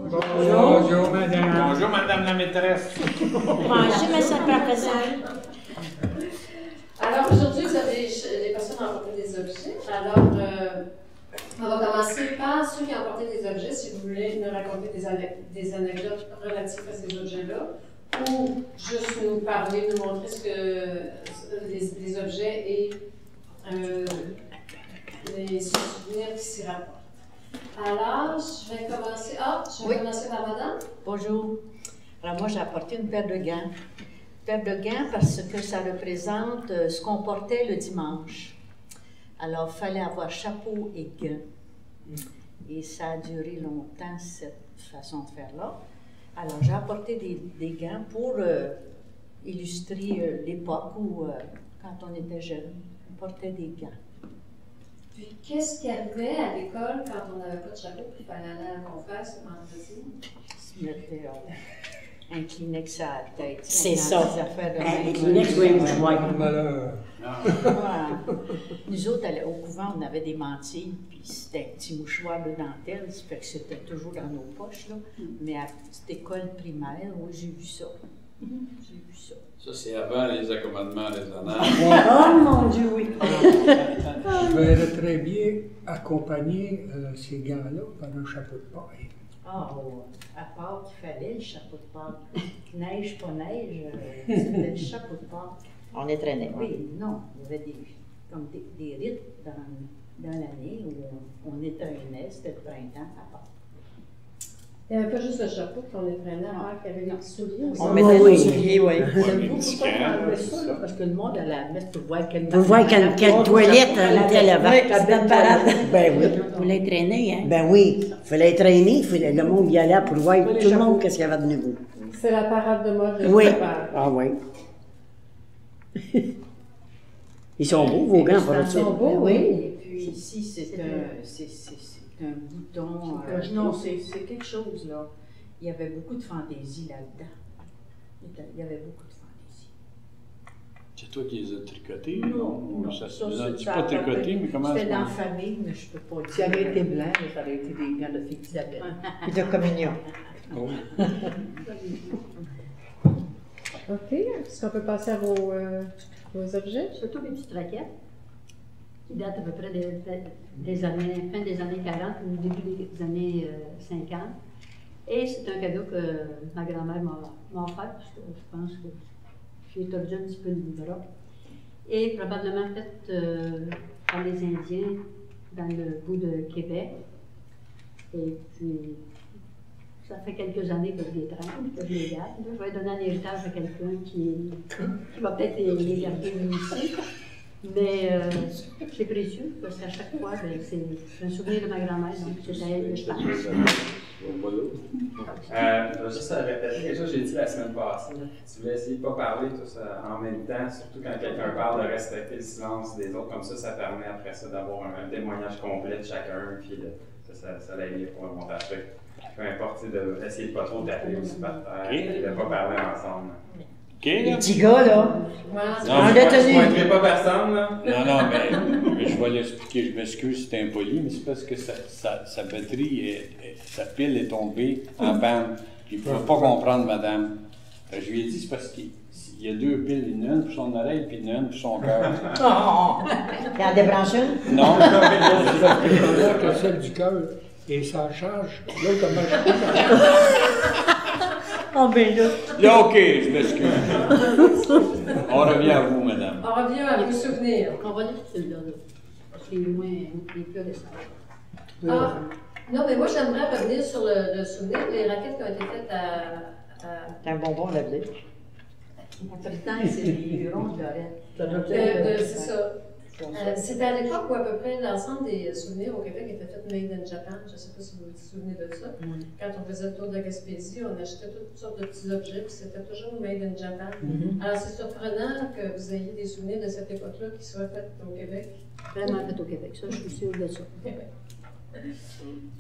Bonjour, madame. Bonjour, madame la maîtresse. Bonjour, monsieur le professeur. Alors, aujourd'hui, les personnes ont apporté des objets. Alors, on va commencer par ceux qui ont apporté des objets, si vous voulez nous raconter des anecdotes relatives à ces objets-là, ou juste nous parler, nous montrer ce que les objets et les souvenirs qui s'y rapportent. Alors, je vais commencer. Commencer par madame. Bonjour. Alors, moi, j'ai apporté une paire de gants. Une paire de gants parce que ça représente ce qu'on portait le dimanche. Alors, il fallait avoir chapeau et gants. Et ça a duré longtemps, cette façon de faire-là. Alors, j'ai apporté des gants pour illustrer l'époque où, quand on était jeune, on portait des gants. Puis, qu'est-ce qu'il y avait à l'école quand on n'avait pas de chapeau et qu'il fallait aller à la confesse le vendredi? Se mettait un Kleenex à la tête. C'est ça. Un Kleenex, oui, je vois. Malheur. Voilà. Nous autres, au couvent, on avait des mantilles, puis c'était un petit mouchoir de dentelle, ça fait que c'était toujours dans nos poches, là. Mais à petite école primaire, oui, j'ai vu ça. J'ai vu ça. Ça, c'est avant les accommodements raisonnables. Oh mon Dieu, oui. Je verrais très bien accompagner ces gants-là par un chapeau de paille. Ah, à part qu'il fallait le chapeau de Pâques. Neige, pas neige, c'était le chapeau de Pâques. On est traîné. Oui, non, il y avait comme des rites dans l'année où on étreignait, c'était le printemps à Pâques. Il n'y avait pas juste le chapeau qu'on étreignait à Pâques, il y avait les petits souliers aussi. On mettait nos souliers, oui. Savez-vous pourquoi on enlevait ça? Là? Parce que le monde allait la mettre pour voir quelle toilette était là-bas. Oui, la belle parade. Ben oui. Vous l'avez traîné, hein? Ben oui. Il fallait traîner, le monde y allait pour voir tout le monde qu'est-ce qu'il y avait de nouveau. C'est la parade de mode de Oui. Pâques. Ah oui. Ils sont beaux, vos gants, pour Ils sont beaux, oui. Et puis ici, c'est un bouton. Non, c'est quelque chose, là. Il y avait beaucoup de fantaisie là-dedans. Il y avait beaucoup de fantaisie. C'est toi qui les as tricotés? Non, Ça ça, ne c'est dit pas tricotés, mais comment c'était ça dans la famille, mais je ne peux pas dire. Si ça avait été blanc, ça aurait été des gants de fille d'Isabelle. Puis de communion. OK. Est-ce qu'on peut passer à vos objets? Surtout les petites raquettes, qui datent à peu près des années, fin des années 40 ou début des années 50. Et c'est un cadeau que ma grand-mère m'a offert, parce que je pense que j'ai tordu un petit peu le bras. Et probablement faite par les Indiens dans le bout de Québec. Et puis, ça fait quelques années que je les traîne, que je les garde. Je vais donner un héritage à quelqu'un qui va peut-être les garder ici. Mais c'est précieux, parce qu'à chaque fois, c'est un souvenir de ma grand-mère, donc c'est à elle que je pense. Je vais juste répéter quelque chose que j'ai dit la semaine passée. Tu voulais essayer de ne pas parler tous en même temps, surtout quand quelqu'un parle, de respecter le silence des autres. Comme ça permet après ça d'avoir un témoignage complet de chacun, puis ça l'aide pour le montage. Peu importe, d'essayer de ne pas trop taper aussi par terre, et de ne pas parler ensemble. OK, là? Les petits gars, là. Voilà. Non, On je a Je ne tenu. pointerai pas personne, là. Non, mais je vais l'expliquer. Je m'excuse, c'est impoli, mais c'est parce que sa batterie, sa pile est tombée en panne. Il ne faut pas comprendre, madame. Je lui ai dit, c'est parce qu'il y a deux piles, une pour son oreille, puis une pour son cœur. Il en débranche une? Non, C'est que celle du cœur et ça charge. L'autre a marché. Oh, ben là. là, OK, je m'excuse. On revient à vous, madame. On revient à vos souvenirs. On va dire que c'est là. C'est moins, les plus récents. Ah, non, mais moi, j'aimerais revenir sur le souvenir des raquettes qui ont été faites C'est un bonbon, la vie. Pourtant, c'est les hurons de Lorette. c'est ça. C'était à l'époque où à peu près l'ensemble des souvenirs au Québec étaient faits made in Japan. Je ne sais pas si vous vous souvenez de ça. Quand on faisait le tour de la Gaspésie, on achetait toutes sortes de petits objets, puis c'était toujours made in Japan. Alors c'est surprenant que vous ayez des souvenirs de cette époque-là qui soient faits au Québec. Vraiment fait au Québec, ça, je suis sûre de ça.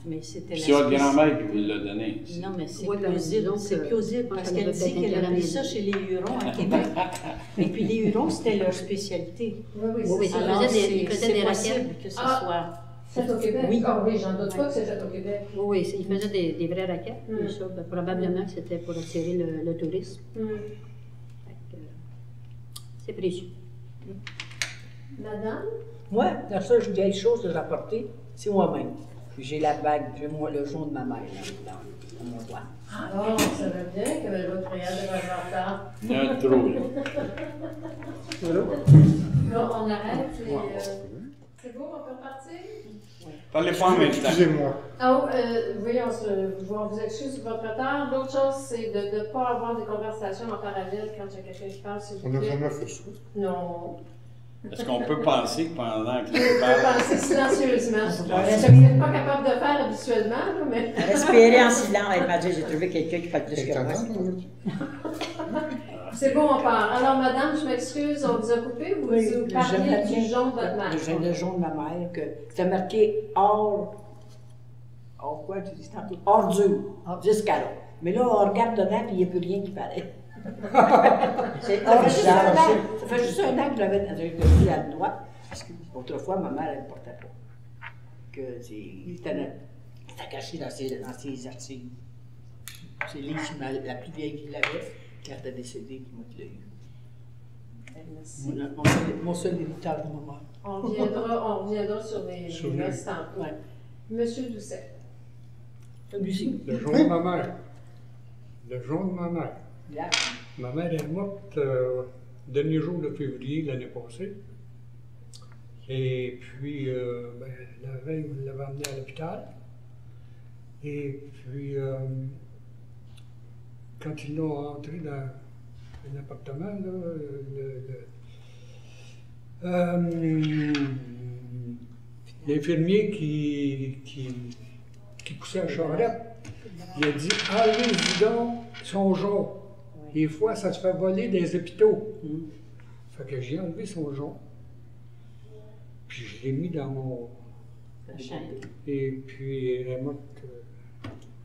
Mais c'était C'est votre grand-mère qui vous l'a donné. Non, mais c'est Oui, plausible. donc, C'est plausible parce ça qu'elle devait dit être qu'elle a pris intéressant. ça chez les Hurons à Québec. Et puis les Hurons, c'était leur spécialité. Oui, Oui, c'est ils ça. faisaient des c'est raquettes. possible que ce soit. C'est au Québec? Oui. Ah oui, j'en doute pas que c'est fait au Québec. Oui, oui, il faisait des vraies raquettes. Mm. Et ça, ben, probablement que c'était pour attirer le tourisme. Hmm. Fait que, c'est précieux. Madame? Moi, la seule vieille chose que j'ai apportée, c'est moi-même. J'ai la bague, j'ai moi le jaune de ma mère là, dans mon doigt. Oh, ça va bien que votre prière de votre retard. Il y en a trop, là. Là, on arrête et. C'est beau, on peut repartir? Parlez pas en même temps. Excusez-moi. Ah, oui, on vous excuse pour votre retard. L'autre chose, c'est de ne pas avoir des conversations en parallèle quand il y a quelqu'un qui parle, s'il vous On n'a plaît. jamais fait ça. Non. Est-ce qu'on peut penser que pendant que Vous je parle, pensez silencieusement. Ce que vous n'êtes pas capable de faire habituellement, là, mais. Respirer en silence. Elle m'a dit, j'ai trouvé quelqu'un qui parle plus que moi. C'est bon, on part. Alors, madame, je m'excuse, on vous a coupé. Vous parliez du jaune de votre mère. Le jaune de ma mère, que c'était marqué hors. Hors quoi, tu dis tantôt? Hors dur, jusqu'à là. Mais là, on regarde dedans, puis il n'y a plus rien qui paraît. Ça fait juste un an que j'avais pris à le doigt, parce que autrefois, ma mère, elle ne portait pas. Que c'était caché dans ses archives. C'est la plus vieille qu'il avait, quand elle est décédée, qui m'a eu. Merci. Mon seul héritage de ma mère. On reviendra sur les noces tantôt. Ouais. Monsieur Doucet. Celui-ci. Le jaune de ma mère. Le jaune de ma mère. Là. Ma mère est morte dernier jour de février l'année passée. Et puis, la veille, on l'avait emmenée à l'hôpital. Et puis, quand ils l'ont entré dans l'appartement, l'infirmier qui poussait la charrette, il a dit « Enlevez-y donc son jaune. Des fois, ça se fait voler des hôpitaux. Fait que j'ai enlevé son jaune. Puis je l'ai mis dans mon... Et puis elle est morte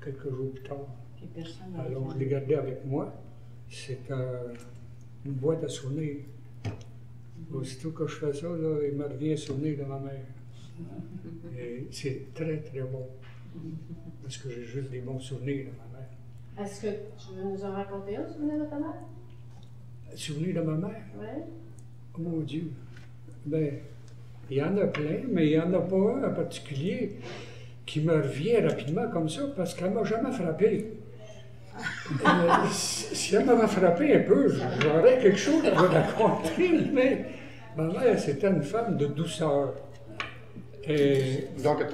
quelques jours plus tard. Alors je l'ai gardé avec moi. C'est une boîte à souvenirs. Aussitôt que je fais ça, là, il me revient un souvenir de ma mère. Et c'est très très bon. Parce que j'ai juste des bons souvenirs de ma mère. Est-ce que tu veux nous en raconter un souvenir de ta mère? Souvenir de ma mère? Oui. Oh mon Dieu! Ben, il y en a plein, mais il n'y en a pas un en particulier qui me revient rapidement comme ça parce qu'elle ne m'a jamais frappé. Si elle m'avait frappé un peu, j'aurais quelque chose à vous raconter, mais ma mère, c'était une femme de douceur. Et... Donc, elle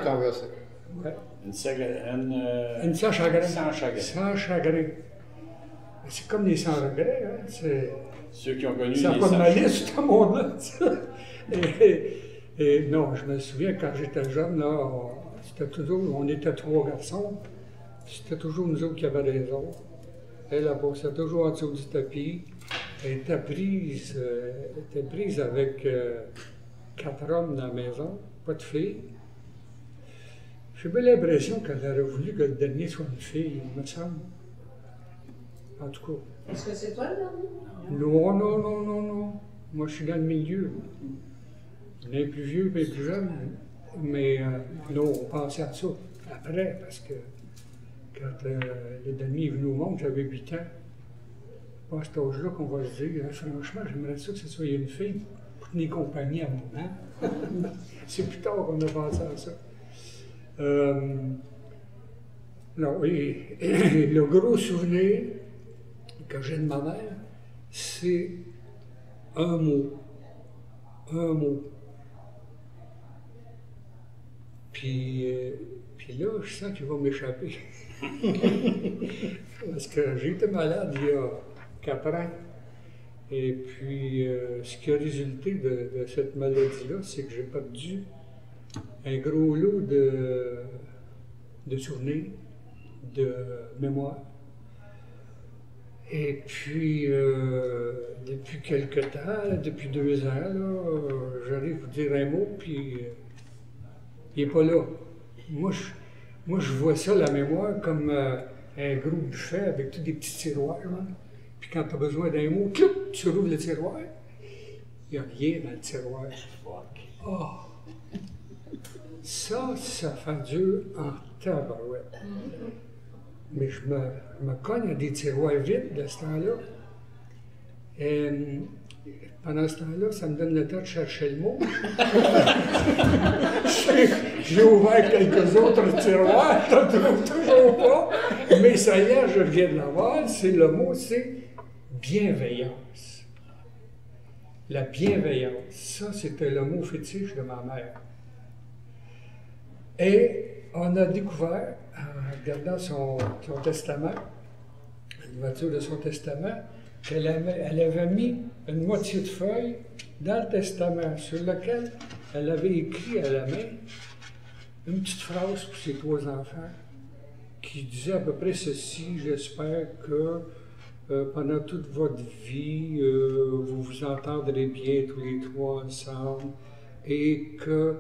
t'enversait. Ouais. Une sans chagrin. Sans chagrin. Sans chagrin. C'est comme des sans regrets. Hein? Ceux qui ont connu ça les n'a pas de sans malice, tout le monde. Et non, je me souviens quand j'étais jeune, là, on était 3 garçons. C'était toujours nous autres qui avions raison. Elle passait toujours en dessous du tapis. Elle était prise avec 4 hommes dans la maison, pas de filles. J'ai bien l'impression qu'elle aurait voulu que le dernier soit une fille, il me semble. En tout cas. Est-ce que c'est toi le dernier? Non. Moi, je suis dans le milieu. Les plus vieux et les plus jeunes. Mais non, on pensait à ça après, parce que quand le dernier est venu au monde, j'avais 8 ans. Pas à cet âge-là qu'on va se dire, hein, franchement, j'aimerais ça que ce soit une fille pour tenir compagnie à mon an. C'est plus tard qu'on a pensé à ça. Non, et le gros souvenir que j'ai de ma mère, c'est un mot. Un mot. Puis là, je sens qu'il va m'échapper. Parce que j'ai été malade il y a 4 ans. Et puis, ce qui a résulté de cette maladie-là, c'est que j'ai perdu un gros lot de souvenirs, de mémoire. Et puis, depuis quelque temps, depuis 2 ans, j'arrive à vous dire un mot, puis il n'est pas là. Moi, je vois ça, la mémoire, comme un gros buffet avec tous des petits tiroirs. Là. Puis quand tu as besoin d'un mot, tu rouvres le tiroir. Il n'y a rien dans le tiroir. Oh! Ça fait dur en tabarouette. Mais je me cogne à des tiroirs vides de ce temps-là. Et pendant ce temps-là, ça me donne le temps de chercher le mot. J'ai ouvert quelques autres tiroirs, je ne trouve toujours pas. Mais ça y est, je viens de l'avoir. Le mot, c'est bienveillance. La bienveillance, ça, c'était le mot fétiche de ma mère. Et on a découvert, en regardant son testament, l'ouverture de son testament, qu'elle avait mis une moitié de feuille dans le testament sur lequel elle avait écrit à la main une petite phrase pour ses 3 enfants qui disait à peu près ceci: j'espère que pendant toute votre vie, vous vous entendrez bien tous les 3 ensemble et que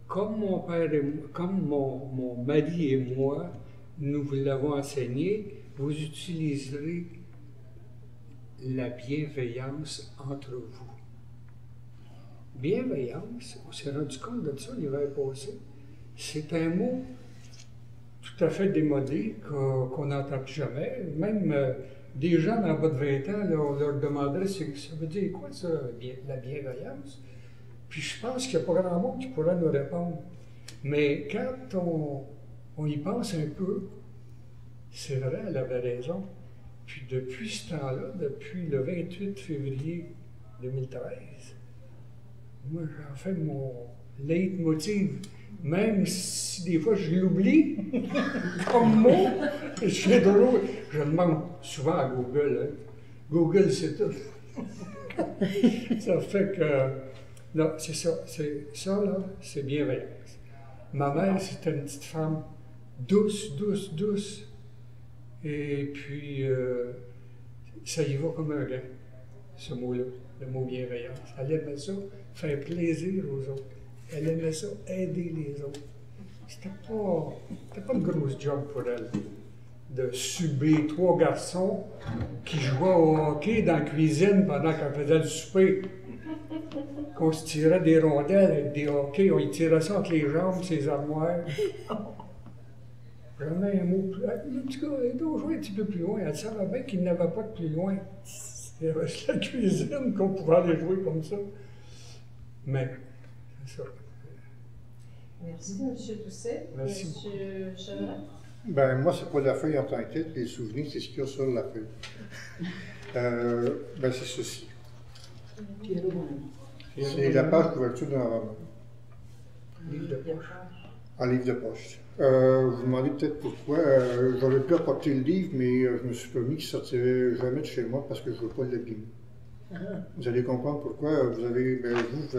comme mon père et moi, comme mon mari et moi, nous vous l'avons enseigné, vous utiliserez la bienveillance entre vous. Bienveillance, on s'est rendu compte de ça l'hiver passé. C'est un mot tout à fait démodé qu'on n'entend plus jamais. Même des gens en bas de 20 ans, là, on leur demanderait ça veut dire quoi ça, la bienveillance? Puis je pense qu'il n'y a pas grand monde qui pourra nous répondre. Mais quand on y pense un peu, c'est vrai, elle avait raison. Puis depuis ce temps-là, depuis le 28 février 2013, moi j'en fais mon leitmotiv. Même si des fois je l'oublie comme mot, je demande souvent à Google. Hein. Google, c'est tout. Ça fait que... Non, c'est ça. Ça, là, c'est bienveillance. Ma mère, c'était une petite femme douce, douce, douce. Et puis, ça y va comme un gars, ce mot-là, le mot bienveillance. Elle aimait ça, faire plaisir aux autres. Elle aimait ça, aider les autres. C'était pas une grosse job pour elle de subir 3 garçons qui jouaient au hockey dans la cuisine pendant qu'elle faisait du souper. Qu'on se tirait des rondelles avec des hockey, on y tirait ça entre les jambes, ses armoires. Jamais un mot plus. Le petit gars, il doit jouer un petit peu plus loin. Elle savait bien qu'il n'avait pas de plus loin. Il y avait juste la cuisine qu'on pouvait aller jouer comme ça. Mais, c'est ça. Merci, M. Doucet. Merci. M. Chevalier. Ben, moi, c'est pas la feuille en tant que telle, les souvenirs, c'est ce qu'il y a sur la feuille. Ben, c'est ceci. C'est la page couverture d'un roman. Livre de poche. En livre de poche. Vous vous demandez peut-être pourquoi. J'aurais pu apporter le livre, mais je me suis promis qu'il ne sortirait jamais de chez moi parce que je ne veux pas l'abîmer. Vous allez comprendre pourquoi. Vous avez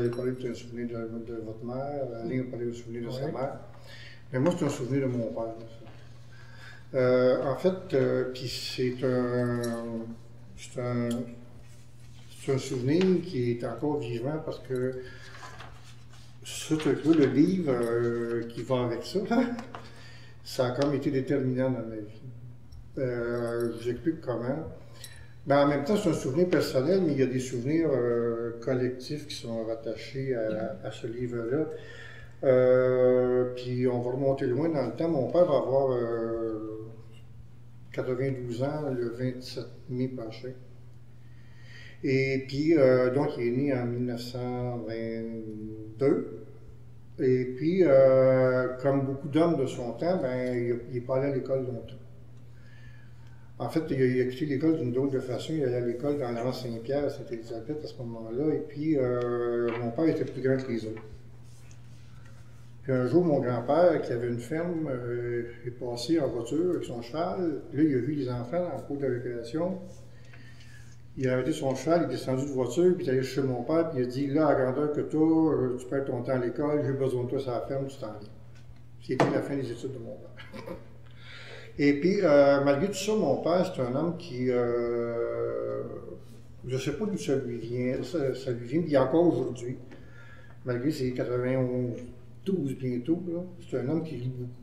parlé d'un souvenir de votre mère, Aline a parlé d'un souvenir de sa mère. Mais moi, c'est un souvenir de mon père. En fait, puis c'est un souvenir qui est encore vivant parce que ce truc-là, le livre qui va avec ça, ça a quand même été déterminant dans ma vie. Je vous explique comment. Ben, en même temps, c'est un souvenir personnel, mais il y a des souvenirs collectifs qui sont rattachés à ce livre-là. Puis on va remonter loin dans le temps. Mon père va avoir 92 ans le 27 mai prochain. Et puis, donc, il est né en 1922. Et puis, comme beaucoup d'hommes de son temps, ben, il n'est pas allé à l'école longtemps. En fait, il a quitté l'école d'une drôle de façon. Il allait à l'école dans l'Avent Saint-Pierre à Sainte-Élisabeth à ce moment-là. Et puis, mon père était plus grand que les autres. Puis un jour, mon grand-père, qui avait une ferme, est passé en voiture avec son cheval. Là, il a vu les enfants dans la cour de récréation. Il a arrêté son cheval, il est descendu de voiture, puis il est allé chez mon père, puis il a dit: là, à la grandeur que toi, tu perds ton temps à l'école, j'ai besoin de toi sur la ferme, tu t'en viens. C'était la fin des études de mon père. Et puis, malgré tout ça, mon père, c'est un homme qui, je ne sais pas d'où ça lui vient, ça lui vient, il y a encore aujourd'hui, malgré ses 92 bientôt, c'est un homme qui lit beaucoup.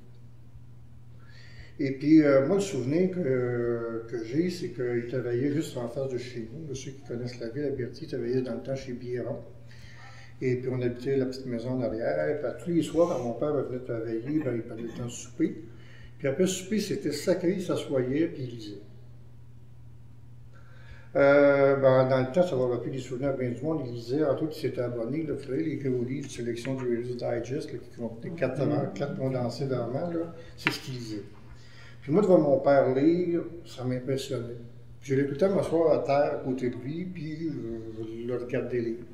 Et puis, moi, le souvenir que j'ai, c'est qu'il travaillait juste en face de chez nous. Ceux qui connaissent la ville, à Berthier, il travaillait dans le temps chez Biéron. Et puis on habitait la petite maison en arrière. Puis tous les soirs, quand mon père venait travailler, ben, il prenait le temps de souper. Puis après souper, c'était sacré, il s'assoyait, puis il lisait. Ben, dans le temps, ça va rappeler des souvenirs à bien du monde. Il lisait, entre autres, il s'était abonné, là, vous savez, les gros livres de sélection du Reader's Digest, là, qui contenaient 4 condensés d'amants, c'est ce qu'il lisait. Puis moi, devant mon père lire, ça m'impressionnait. Puis j'allais tout le temps m'asseoir à terre à côté de lui, puis je le regardais lire.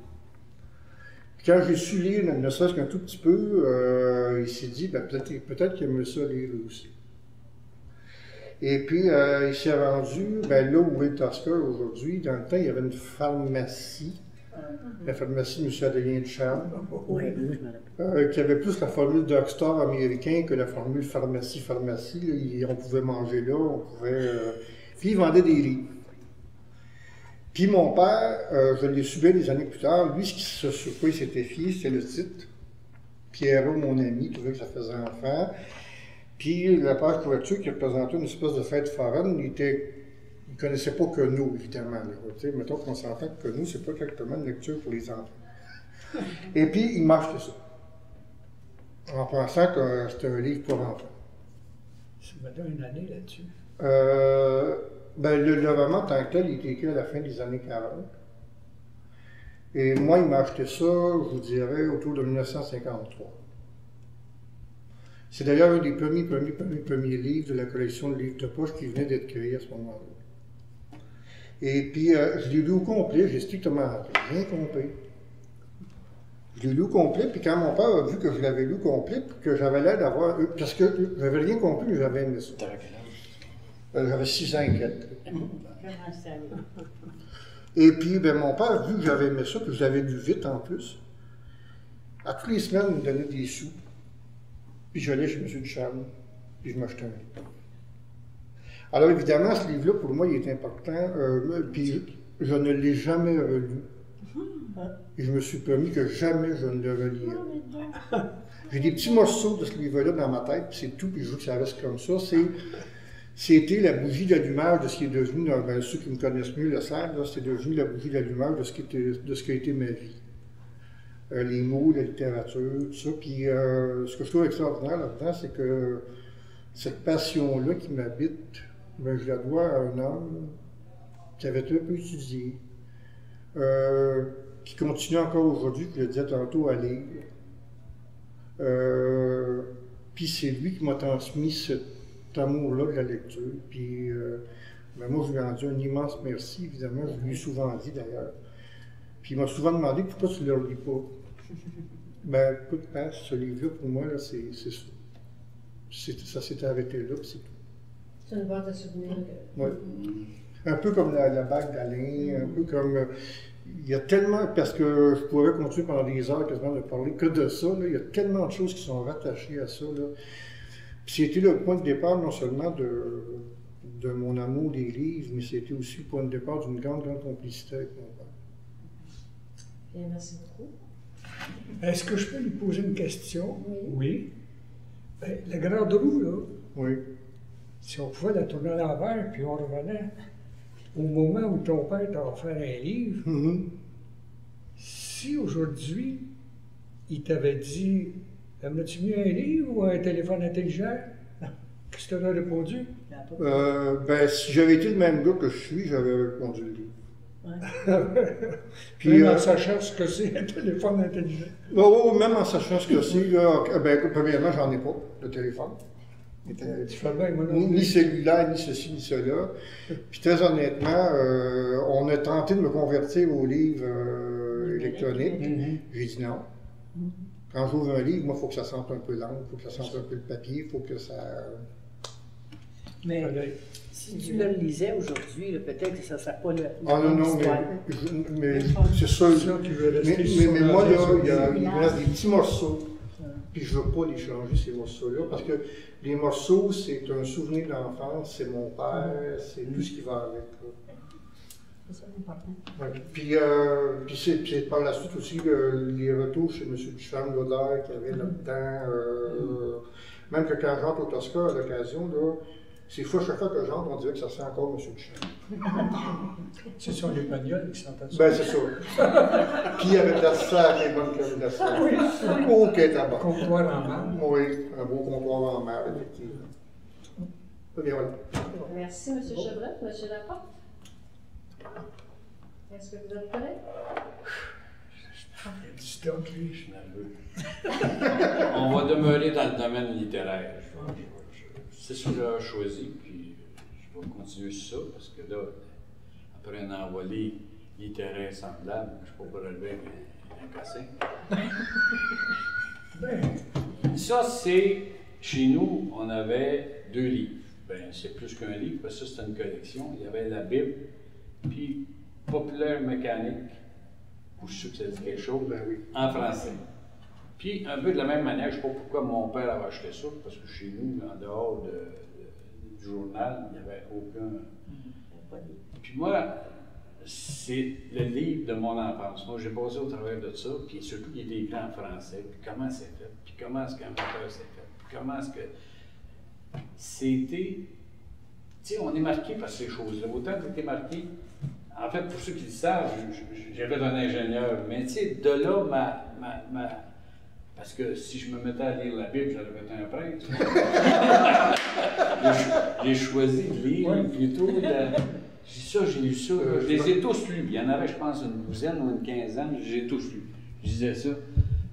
Puis quand j'ai su lire, ne serait-ce qu'un tout petit peu, il s'est dit, ben, peut-être qu'il aimait ça lire aussi. Et puis, il s'est rendu, ben, là où est le Tosca aujourd'hui, dans le temps, il y avait une pharmacie, la pharmacie M. Adrien Ducharme, qui avait plus la formule drugstore américain que la formule pharmacie. Là, on pouvait manger là, on pouvait... Puis, il vendait des livres. Puis, mon père, je l'ai su bien des années plus tard, lui, sur quoi il s'était fié, c'était le titre. Pierrot, mon ami, il trouvait que ça faisait enfant. Puis la page couverture qui représentait une espèce de fête foraine, il ne connaissait pas Queneau, évidemment. Mettons qu'on s'entend que Queneau, c'est pas exactement une lecture pour les enfants. Et puis, il m'achetait ça, en pensant que c'était un livre pour enfants. Ça m'a donné une année là-dessus. Ben, le roman, tant que tel, il était écrit à la fin des années 40. Et moi, il m'a acheté ça, je vous dirais, autour de 1953. C'est d'ailleurs un des premiers livres de la collection de livres de poche qui venait d'être créé à ce moment-là. Et puis, je l'ai lu au complet, j'ai strictement rien compris. Je l'ai lu au complet, puis quand mon père a vu que je l'avais lu au complet, puis que j'avais l'air d'avoir... Parce que j'avais rien compris, mais j'avais aimé ça. J'avais 6 ans et quelques. Et puis, ben, mon père, vu que j'avais aimé ça, puis je l'avais lu vite en plus, à toutes les semaines, il me donnait des sous. Puis j'allais chez M. Ducharme, puis je m'achetais un livre. Alors évidemment, ce livre-là, pour moi, il est important, puis je ne l'ai jamais relu. Et je me suis promis que jamais je ne le relirai. J'ai des petits morceaux de ce livre-là dans ma tête, puis c'est tout, puis je veux que ça reste comme ça. C'était la bougie d'allumage de ce qui est devenu, ben, ceux qui me connaissent mieux le savent, c'est devenu la bougie d'allumage de ce qui a été ma vie. Les mots, la littérature, tout ça. Puis ce que je trouve extraordinaire là-dedans, c'est que cette passion-là qui m'habite, ben, je la dois à un homme qui avait très peu étudié, qui continue encore aujourd'hui, je le disais tantôt, à lire. Puis c'est lui qui m'a transmis cet amour-là de la lecture. Puis ben, moi, je lui ai rendu un immense merci, évidemment. Je lui ai souvent dit d'ailleurs. Puis il m'a souvent demandé pourquoi tu ne le relis pas. Ben, écoute, ce livre-là, pour moi, là, c'est ça. Ça s'est arrêté là, puis c'est tout. C'est une boîte de souvenirs. Oui. Un peu comme la bague d'Alain, un peu comme... il y a tellement... Parce que je pourrais continuer pendant des heures quasiment de parler que de ça, là, il y a tellement de choses qui sont rattachées à ça, là. Puis c'était le point de départ, non seulement de mon amour des livres, mais c'était aussi le point de départ d'une grande complicité avec mon père. Bien, merci beaucoup. Est-ce que je peux lui poser une question? Oui. Oui. Ben, la grande roue, là, Oui. si on pouvait la tourner à l'envers, puis on revenait au moment où ton père t'a offert un livre, si aujourd'hui, il t'avait dit « Aimerais-tu mieux un livre ou un téléphone intelligent? » Qu'est-ce que tu aurais répondu? Ben, si j'avais été le même gars que je suis, j'avais répondu le livre. Puis, même en sachant ce que c'est un téléphone intelligent. Oh, même en sachant ce que c'est, là, ben, premièrement, j'en ai pas, de téléphone. Ni cellulaire, ni ceci, ni cela. Puis très honnêtement, on a tenté de me convertir au livre électronique. J'ai dit non. Quand j'ouvre un livre, moi, il faut que ça sente un peu l'encre, il faut que ça sente un peu le papier, il faut que ça... Mais si tu le lisais aujourd'hui, peut-être que ça ne serait pas le. Ah non, mais c'est sûr. Mais moi, là, il me reste des petits morceaux. Puis je ne veux pas les changer, ces morceaux-là, parce que les morceaux, c'est un souvenir d'enfance, c'est mon père, c'est tout ce qui va avec. C'est ça l'important. Ouais. Puis c'est par la suite aussi les retours chez M. Ducharme, l'odeur qu'il y avait là-dedans. Même que quand j'entre au Tosca, à l'occasion, là, C'est fou, chaque fois que j'entre, on dirait que ça sent encore M. Duchamp. C'est sur les bagnoles qui sentent ça. Ben, c'est ça. Puis il y avait de la sacrée bonne crème glacée. OK, tabac. Comptoir en marbre. Oui, un beau comptoir en marbre, effectivement. Très bien, voilà. Merci, M. Chevrette. M. Laporte? Est-ce que vous êtes prêts? Il y a du stock, lui. Je suis nerveux. On va demeurer dans le domaine littéraire. C'est ce que j'ai choisi, puis je vais continuer sur ça, parce que là, après un envolé littéraire semblable, je ne peux pas relever un cassin. Ça, c'est, chez nous, on avait 2 livres. Ben, c'est plus qu'un livre, parce que ça, c'est une collection. Il y avait la Bible, puis Populaire mécanique, ou je suis sûr que ça dit quelque chose, Ben oui. en français. Puis, un peu de la même manière, je ne sais pas pourquoi mon père avait acheté ça, parce que chez nous, en dehors du journal, il n'y avait aucun. Puis moi, c'est le livre de mon enfance. Moi, j'ai passé au travers de ça, puis surtout, il était écrit en français, puis comment c'est fait, puis comment est-ce qu'un auteur s'est fait, puis comment est-ce que. C'était. Tu sais, on est marqué par ces choses-là. Autant que été marqué. En fait, pour ceux qui le savent, j'ai fait un ingénieur, mais tu sais, de là, parce que si je me mettais à lire la Bible, j'allais être un prêtre. J'ai choisi de lire plutôt. J'ai lu ça. Je les ai tous lus. Il y en avait, je pense, une douzaine ou une quinzaine. J'ai tous lus. Je disais ça.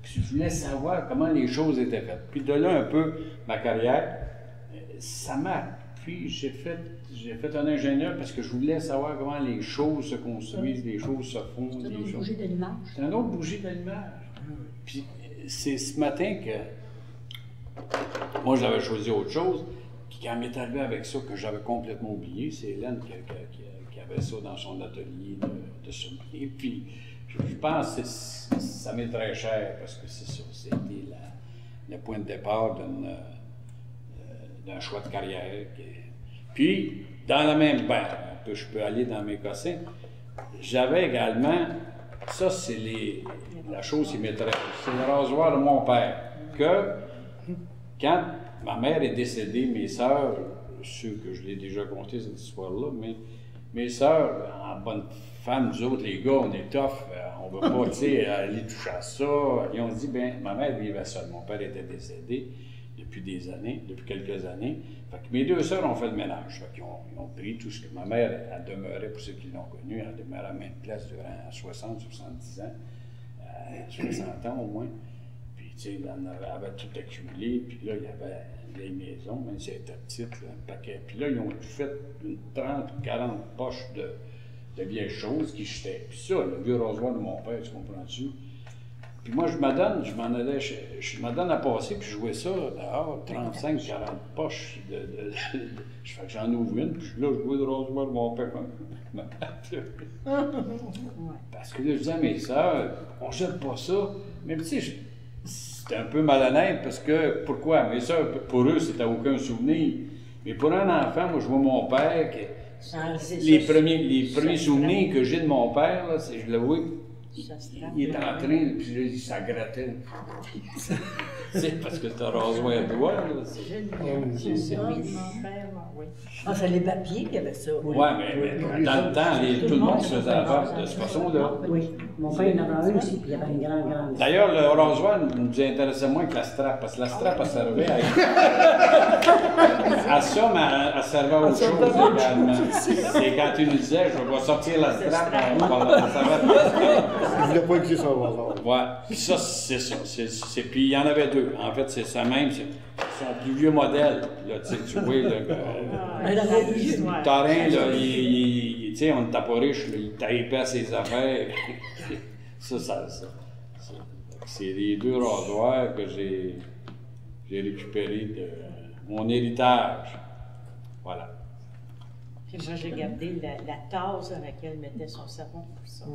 Puis je voulais savoir comment les choses étaient faites. Puis de là, un peu, ma carrière, ça m'a. Puis j'ai fait un ingénieur parce que je voulais savoir comment les choses se construisent, les choses se font. C'est une autre bougie d'allumage. C'est un autre bougie d'allumage. Puis c'est ce matin que moi j'avais choisi autre chose. Puis quand m'est arrivé avec ça que j'avais complètement oublié, c'est Hélène qui avait ça dans son atelier de sommier. Puis je pense que ça m'est très cher parce que c'est ça, c'était le point de départ d'un choix de carrière. Puis, dans la même je peux aller dans mes cossins, j'avais également, ça c'est la chose qui m'intéresse, c'est le rasoir de mon père, que quand ma mère est décédée, mes sœurs, je suis sûr que je l'ai déjà conté cette histoire-là, mais mes sœurs, en bonne femme, nous autres, les gars, on est tough, on ne veut pas, tu sais, aller toucher à ça. Et on se dit, ma mère vivait seule, mon père était décédé depuis quelques années. Fait que mes 2 sœurs ont fait le ménage. Fait qu'ils ont pris tout ce que ma mère, elle demeurait, pour ceux qui l'ont connue, elle demeurait à même place durant 60, 70 ans, 60 ans au moins. Puis, tu sais, elle avait tout accumulé, puis là, il y avait les maisons, même si elles étaient petites, là, un paquet. Puis là, ils ont fait une 30 ou 40 poches de vieilles choses qui jetaient. Puis ça, le vieux rasoir de mon père, tu comprends-tu? Puis moi, je me donne à passer, puis je jouais ça dehors, 35, 40 poches je fais que j'en ouvre une, puis là, je jouais le rasoir de mon père. Parce que là, je disais à mes sœurs, on jette pas ça. Mais tu sais, c'était un peu malhonnête, parce que, pourquoi? Mes sœurs, pour eux, c'était aucun souvenir. Mais pour un enfant, moi, je vois mon père, les premiers souvenirs que j'ai de mon père, là, c'est, je le vois, il est en train, puis là, ça grattait. C'est parce que tu as rasé un doigt, là. C'est les papiers qui avaient ça. Oui, mais dans le temps, tout le monde se faisait affaire de cette façon-là. Oui, mon père en avait un aussi, puis il y avait une grande. D'ailleurs, le rasoir nous intéressait moins que la strap, parce que la strap, elle servait à ça, mais elle servait à autre chose également. C'est quand tu nous disais, je vais sortir la strap, elle servait à la strap. Il ne voulait pas écrire son rasoir. Oui, puis ça, c'est ça. Puis il y en avait 2. En fait, c'est ça même. C'est son plus vieux modèle. Là, tu vois, le tarin, là, tu sais, on n'était pas riche, là, il taillait à ses affaires. ça. C'est les 2 rasoirs que j'ai récupérés de mon héritage. Voilà. Puis moi, j'ai gardé la tasse dans laquelle il mettait son savon pour ça.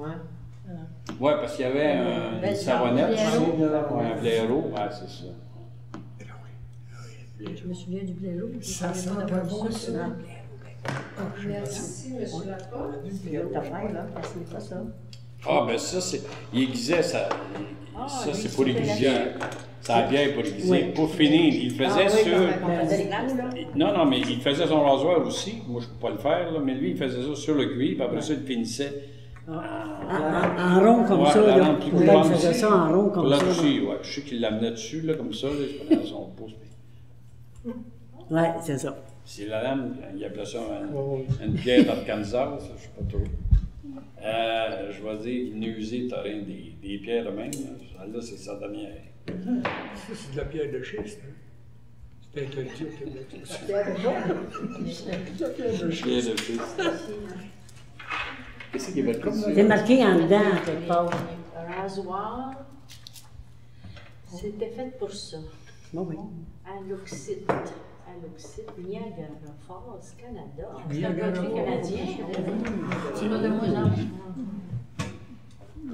Oui, parce qu'il y avait une savonnette ici, un blaireau. Oui, c'est ça. Je me souviens du blaireau. Ça sent pas bon, ça. Merci, M. Laporte. Ta mère, là, c'est pas ça. Ah, ben ça, c'est. Il aiguisait ça. Ça, c'est pour aiguiser. sa bière pour aiguiser. Oui. Pour finir, il faisait Ah oui, sur... comme on faisait les coups, là. Non, mais il faisait son rasoir aussi. Moi, je ne peux pas le faire, là, mais lui, il faisait ça sur le cuir, puis après ça, il finissait En rond comme ouais, ça, la là. lampe plus Il grande faisait aussi. ça en rond pour comme la ça. là. toucher. Ouais. Je sais qu'il l'amenait dessus, là, comme ça, là, il prenait son pouce. Puis Ouais, c'est ça. c'est la lame, il appelait ça une pierre d'Arkansas, ça, je sais pas trop. Je vais dire, il n'a usé Torin des pierres de même. Là, c'est sa dernière. Ça, c'est de la pierre de schiste. Hein. C'est intelligent. Pierre de schiste. Qu'est-ce qui va être comme ça? C'est marqué en dedans, quelque part. Un rasoir, c'était fait pour ça. Bon, oui. À l'Oxide. À l'Oxide, Niagara Falls, Canada. C'est un Niagara produit Falls. canadien. C'est pas de moins en moins.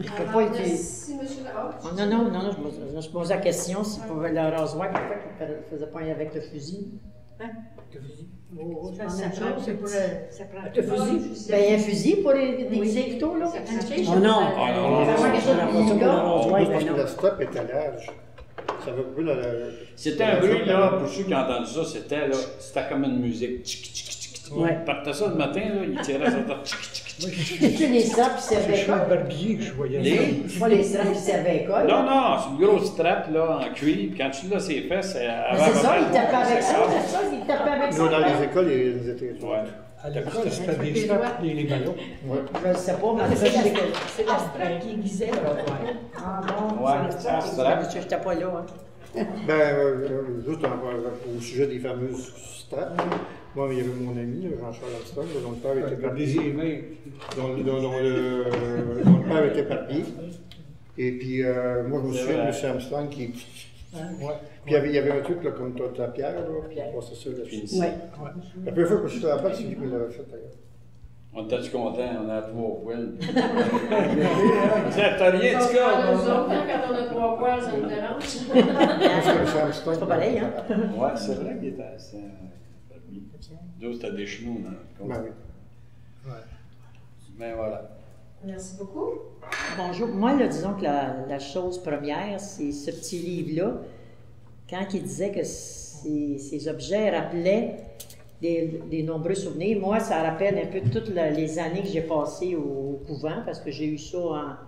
Pas Alors, été- merci, monsieur Larocque. Non, je me posais la question si pour le rasoir, pourquoi il ne faisait pas avec le fusil. Ça, Ça prend, c'est pour le... ça prend Le fusil? Ben, un fusil pour les déguiser plutôt, là. Ça prend quelque Oh chose. non! Ah non, Ça prend quelque chose Ça de prend plus pas gars. pour le rasoir, Parce ben que non. le stop est à l'âge. Ça va couper C'était un bruit, là, pour ceux qui ont entendu ça, c'était comme une musique. Tchic, tchic, tchic, tchic. Ouais. Il partait ça le matin, là, il tirait ça. Tchic, tchic, tchic. C'est les straps qui C'est servaient chez le école. barbier que je voyais Les- ça. Pas les straps qui servaient école. Non, non, c'est une grosse trappe, là, en cuir. Quand tu l'as ses fesses, elle Mais c'est ça, ils tapaient avec ça, c'est ça, ils tapaient avec ça. Nous, dans les écoles, ils étaient. Ouais. À l'école, c'était des straps, des ballons. Je ne sais pas, mais c'est C'est la strap qui aiguisait le rasoir. Ah bon? Ouais, c'est ça ça. strap. Je n'étais pas là. Hein. Juste au sujet des fameuses straps, moi, il y avait mon ami, Jean-Charles Armstrong, dont le père était Des barbier. emails. Dont le père était barbier. Et puis, moi, je me souviens de M. Armstrong qui. Ouais. Puis il y avait un truc là, comme toi, ta pierre, là, puis on passait ça là-dessus. Ouais. La première fois que je suis là-bas, c'est lui qui me l'avait fait d'ailleurs. On était content, on a 3 poils. T'as rien, Nous du cas. autres, quand on a 3 poils, ça nous dérange. Parce que M. Armstrong. C'est pas pareil, hein? Ouais, c'est vrai qu'il était assez. D'autres, c'était des chenous dans le Ben compte. oui. Mais voilà. Merci beaucoup. Bonjour. Moi, là, disons que la chose première, c'est ce petit livre-là. Quand il disait que ces objets rappelaient des nombreux souvenirs, moi, ça rappelle un peu toutes les années que j'ai passées au couvent, parce que j'ai eu ça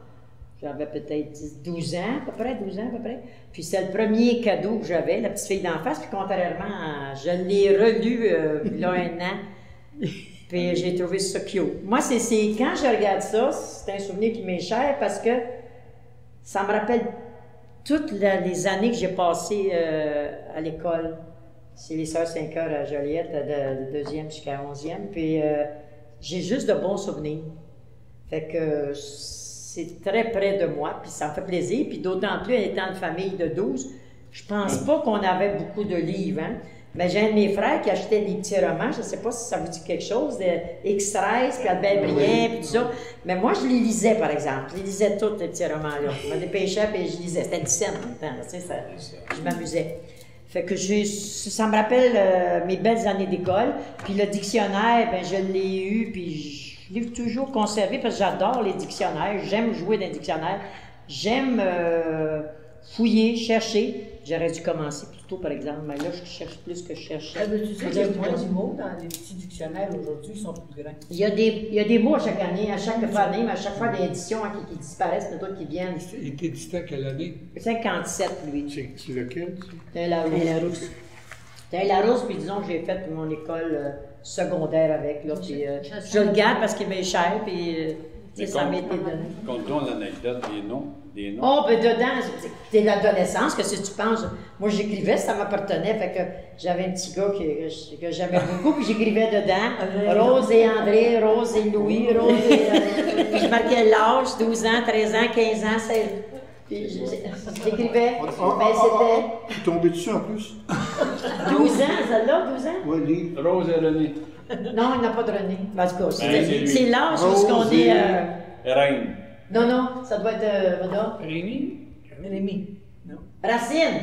j'avais peut-être 12 ans, à peu près, 12 ans à peu près. Puis c'est le premier cadeau que j'avais, la petite fille d'en face, puis contrairement à... Je l'ai relu il y a 1 an. Puis j'ai trouvé ça cute. Moi, c'est quand je regarde ça, c'est un souvenir qui m'est cher parce que ça me rappelle toutes les années que j'ai passées à l'école. C'est les Sœurs 5 heures à Joliette, de 2e jusqu'à 11e. Puis j'ai juste de bons souvenirs. Fait que c'est très près de moi, puis ça me fait plaisir. Puis d'autant plus, étant une famille de 12, je pense pas qu'on avait beaucoup de livres, hein. Mais j'ai un de mes frères qui achetait des petits romans, je ne sais pas si ça vous dit quelque chose, de X13, puis Albert Brien, puis tout ça. Mais moi, je les lisais, par exemple. Je les lisais tous, les petits romans-là. Je me dépêchais, puis je lisais. C'était 17 en même temps, tu sais, je m'amusais. Fait que ça me rappelle mes belles années d'école. Puis le dictionnaire, ben je l'ai eu, puis je l'ai toujours conservé, parce que j'adore les dictionnaires. J'aime jouer dans les dictionnaires. J'aime fouiller, chercher. J'aurais dû commencer plus tôt, par exemple, mais là, je cherche plus que je cherchais. Tu sais qu'il y a moins de mots dans les petits dictionnaires aujourd'hui, ils sont plus grands. Il y a des mots à chaque année, mais à chaque fois des éditions hein, qui disparaissent, d'autres qui viennent. Il était dit à quelle année? 57, lui. C'est lequel? C'est un Larousse. C'est un Larousse, puis disons que j'ai fait mon école secondaire avec, là, puis je le garde parce qu'il m'est cher, puis tu sais, ça m'a été donné. Conte-nous l'anecdote des noms. Oh, ben dedans, c'est l'adolescence, que si tu penses, moi j'écrivais, ça m'appartenait, fait que j'avais un petit gars que j'aimais beaucoup, puis j'écrivais dedans, Rose et André, Rose et Louis, Rose et... puis je marquais l'âge, 12 ans, 13 ans, 15 ans, 16 puis j'écrivais, ben c'était... Tu es tombé dessus en plus? 12 ans, celle-là, 12 ans? Oui, livre. Rose et René. Non, il n'a pas de René. En tout cas, c'est c'est l'âge où Rose on est... Reine. Non, ça doit être... Rodolphe. Rémi? Rémi. Non. Racine.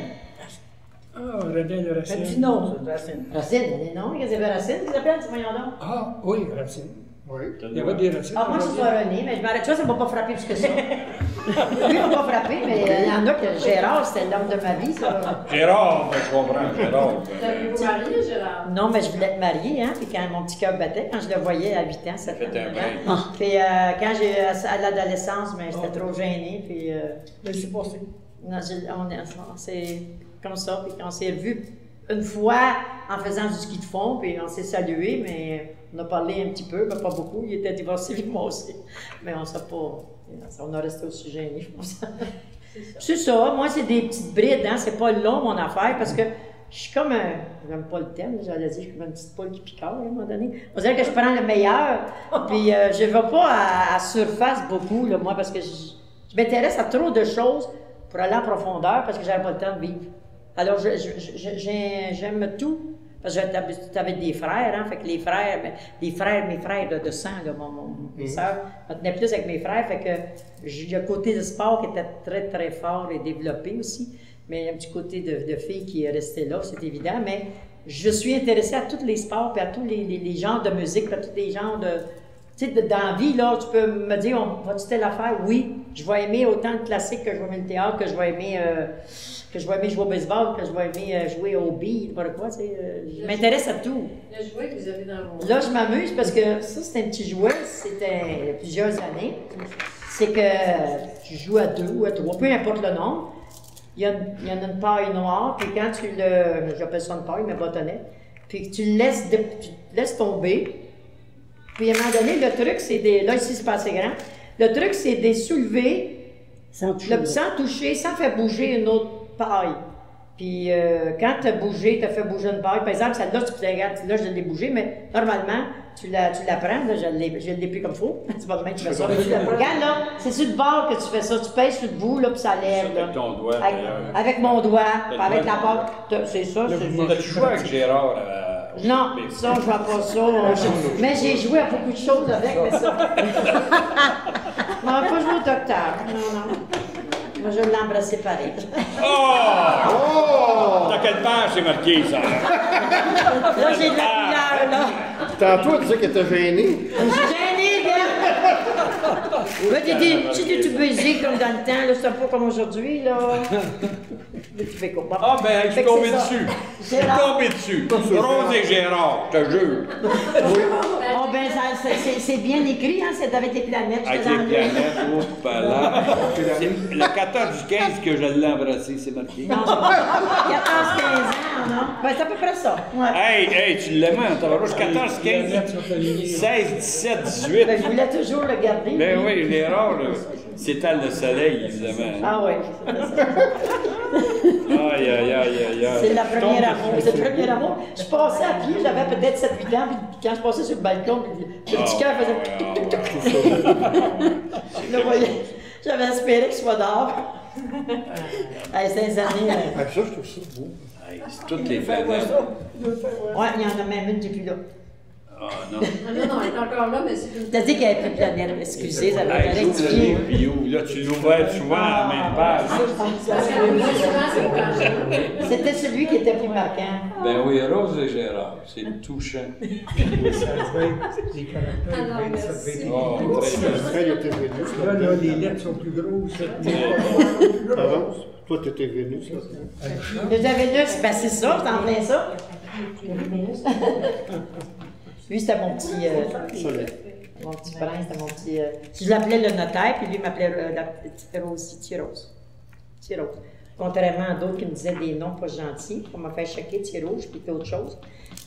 Ah, René le Racine. Petit nom, ça, Racine. Racine, non, il y avait Racine qui s'appelle, voyons donc. Ah, oui, Racine. Oui. Il y avait des racines. Ah, moi, je suis René, mais je m'arrête. Tu vois, ça ne m'a pas frappé plus que ça. Lui, on va frapper, mais il y en a que Gérard, c'était l'homme de ma vie, ça. Gérard, ben, je comprends, Gérard. T'avez-vous marié, Gérard? Non, mais je voulais te marier, hein, puis quand mon petit cœur battait, quand je le voyais à 8 ans, 7 ans. Fait un bain. Puis quand j'ai à l'adolescence, ben, j'étais trop gênée, puis... Mais c'est passé. Non, c'est comme ça, puis on s'est revus une fois en faisant du ski de fond, puis on s'est salués, mais on a parlé un petit peu, mais pas beaucoup. Il était divorcé, puis moi aussi. Mais on s'est pas... On a resté aussi gênés, je pense. C'est ça. Moi, c'est des petites brides, hein. C'est pas long, mon affaire, parce que je suis comme un... J'aime pas le thème, j'allais dire, je suis comme une petite poule qui picore, à un moment donné. On dirait que je prends le meilleur, puis je vais pas à surface beaucoup, là, moi, parce que je m'intéresse à trop de choses pour aller en profondeur, parce que j'avais pas le temps de vivre. Alors, j'aime tout. Parce que j'avais des frères, hein, fait que mes frères de sang, là, mes sœurs, je me tenais plus avec mes frères, fait que il y a un côté de sport qui était très, très fort et développé aussi, mais il y a un petit côté de fille qui est resté là, c'est évident, mais je suis intéressée à tous les sports, puis à tous les genres de musique, puis à tous les genres de... Tu sais, dans la vie, là, tu peux me dire, vas-tu telle affaire? Oui, je vais aimer autant le classique que je vais aimer le théâtre, que je vais aimer jouer au baseball, que je vais aimer jouer au billes, n'importe quoi, tu sais. Je m'intéresse à tout. Le jouet que vous avez dans vos... Là, je m'amuse parce que ça, c'est un petit jouet, c'était il y a plusieurs années. C'est que tu joues à 2 ou à 3, peu importe le nombre. Il y en a une paille noire, puis quand tu le... J'appelle ça une paille, mais bâtonnet. Puis tu le laisses tomber. Puis à un moment donné, le truc, c'est des... Là, ici, c'est pas assez grand. Le truc, c'est de soulever sans toucher, sans faire bouger une autre paille. Puis quand tu as bougé, tu as fait bouger une paille, par exemple, celle-là, tu peux regarder, là, je l'ai bougée, mais normalement, tu la prends, là, je l'ai pris comme il faut. C'est pas demain que tu fais ça. Regarde, là, c'est sur le bord que tu fais ça. Tu pèses sur le bout, là, puis ça lève. Là. Avec ton doigt. Avec mon doigt, avec la paille. C'est ça. Tu joues avec Gérard non, ça, je vois pas ça. Mais j'ai joué à beaucoup de choses avec, mais ça. On va pas jouer au docteur. Non. Moi, je l'ai embrassé pareil. Oh! Dans quelle page c'est marqué, ça? Là, j'ai de la couleur, là. Tantôt, tu disais qu'elle était gênée. Je suis gênée, gars! Tu t'es tout baisé comme dans le temps, là, c'est pas comme aujourd'hui, là. Tu fais quoi? Ah, ben, je suis tombé dessus. Je suis tombé dessus. Rose et Gérard, je te jure. Oh, ben, c'est bien écrit, hein, c'est avec les planètes. Avec les planètes, oh, là. C'est le 14 du 15 que je l'ai embrassé, c'est marqué. Non, 14-15 ans, non? Ben, c'est à peu près ça. Ouais. Hey, tu l'aimes, t'as 14, 15, 16, 17, 18. Ben, je voulais toujours le garder. Ben oui, Gérard, c'était le soleil, évidemment. Ah oui, Aïe. C'est la première amour. C'est le premier amour. Je passais à pied, j'avais peut-être 7-8 ans, puis quand je passais sur le balcon, le petit cœur faisait... Je le voyais. J'avais espéré qu'il soit dehors. Hey, 16 années. Ça, je trouve ça beau. C'est toutes les fêtes. Ouais, il y en a même une qui n'est plus là. Ah non. Non, elle est encore là, mais c'est une... T'as dit qu'il n'y avait plus de planète. Excusez, ça va être rectifié. Là, tu l'ouvrais souvent à la même page. C'était celui qui était plus marquant. Ben oui, Rose et Gérard, c'est touchant. Ça devait être des caractères, Oh, très bien. Elle était Vénus. Là, les lettres sont plus grosses. Rose, toi, tu étais Vénus. Le Vénus, ben c'est ça, c'est en plein ça. Lui, c'était mon petit prince, c'était mon petit... Je l'appelais le notaire, puis lui m'appelait la petite Rose, Thierrose. Contrairement à d'autres qui me disaient des noms pas gentils, pour me faire choquer, Thierrose, puis autre chose.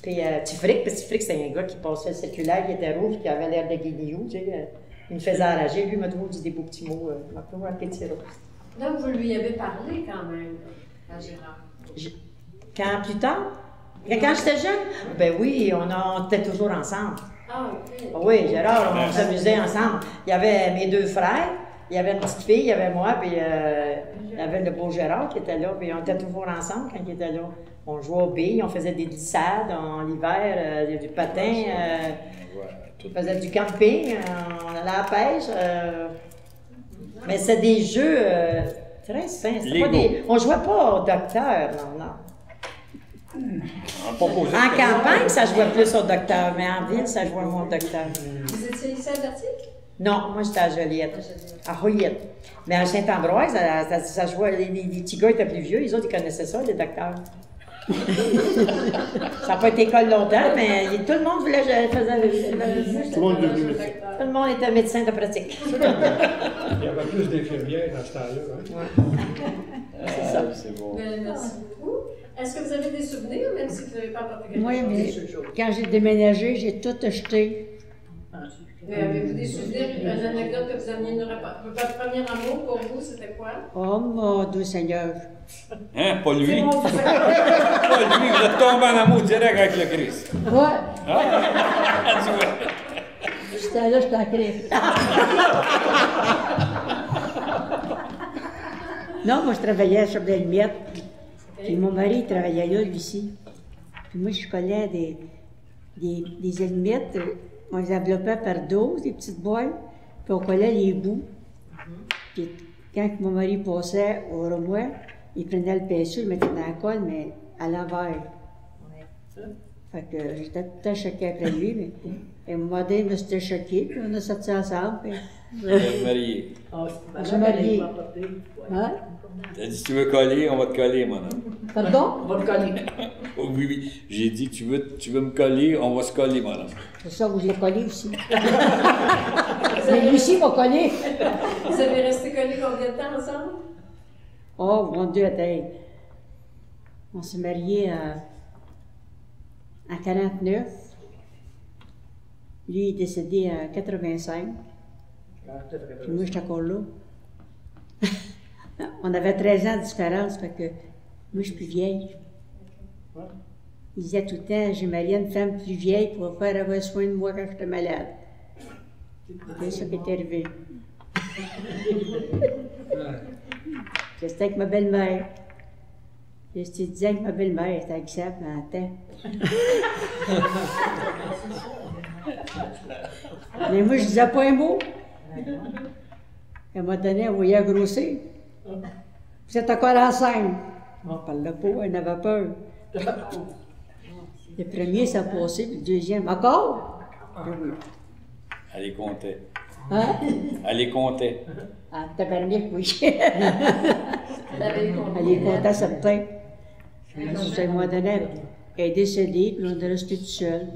Puis Tifric, parce que Tifric, c'était un gars qui passait le circulaire, qui était rouge, qui avait l'air de guignillou, tu sais. Il me faisait enrager, lui, il m'a toujours dit des beaux petits mots. Il m'a toujours appelé Thierrose. Donc, vous lui avez parlé quand même, à Gérard? Quand plus tard? Quand j'étais jeune? Ben oui, on était toujours ensemble. Ah, OK. Oui, Gérard, on s'amusait ensemble. Il y avait mes 2 frères, il y avait une petite fille, il y avait moi, puis il y avait le beau Gérard qui était là, puis on était toujours ensemble quand il était là. On jouait aux billes, on faisait des glissades en hiver, du patin, on faisait du camping, on allait à la pêche. Mais c'est des jeux très simples. On jouait pas au docteur, non. En campagne, ça jouait plus au docteur, mais en ville, ça jouait moins au docteur. Vous étiez lycée advertique? Non, moi j'étais à Joliette, à Royette. Mais à Saint-Ambroise, ça jouait, les petits gars étaient plus vieux, les autres ils connaissaient ça, les docteurs. Ça n'a pas été école longtemps, mais tout le monde voulait faire Tout le monde est devenu médecin. Tout le monde était médecin de pratique. Il y avait plus d'infirmières dans ce temps-là. Hein? C'est ça. C'est bon. Merci beaucoup. Est-ce que vous avez des souvenirs, même si vous n'avez pas apporté quelque Oui, chose? mais quand j'ai déménagé, j'ai tout acheté. Avez-vous des souvenirs, une anecdote que vous ameniez nous raconter? Votre premier amour pour vous, c'était quoi? Oh mon Dieu Seigneur. Hein, pas lui? C'est mon Dieu. Pas lui, vous êtes tombé en amour direct avec le Christ. Ouais, Ah, tu vois. j'étais là, j'étais en crise. Non, moi je travaillais à Chapdelle-Miette. Puis mon mari il travaillait là, lui aussi. Puis moi je collais des allumettes. On les enveloppait par 12, des petites boîtes, puis on collait les bouts. Puis quand mon mari passait au remoi, il prenait le pinceau, il le mettait dans la colle, mais à l'envers. Fait que j'étais tout le temps choquée après lui, mais à un moment donné, je me suis choquée, puis on a sorti ensemble. Puis... Vous êtes marié. On s'est mariés. Hein? T'as dit, si tu veux coller, on va te coller, mon homme. Pardon? On va le connaître. Oh, oui, oui. J'ai dit, tu veux me coller, on va se coller, mon homme. C'est ça, vous l'ai collé aussi. Mais lui aussi m'a collé. Vous avez resté collés combien de temps ensemble? Oh, mon Dieu, attends. On s'est mariés en 49. Lui, il est décédé en 85. Puis moi, j'étais encore là. On avait 13 ans de différence, fait que moi, je suis plus vieille. Il disait tout le temps, j'ai marié une femme plus vieille pour faire avoir soin de moi quand j'étais malade. C'est ça qui est arrivé. C'était avec ma belle-mère. Je te disais que ma belle-mère était acceptable dans le temps. Mais moi, je disais pas un mot. Elle m'a donné, elle voyait grossir. Vous êtes encore enceinte. On parle pas, elle avait peur. Le premier, ça a passé, puis le deuxième, encore? Elle les comptait. Hein? Elle les comptait. Ah, tabarnak, oui. L'avez compté. Elle est contente, certain. À un moment donné, elle est décédée, puis on est resté tout seul.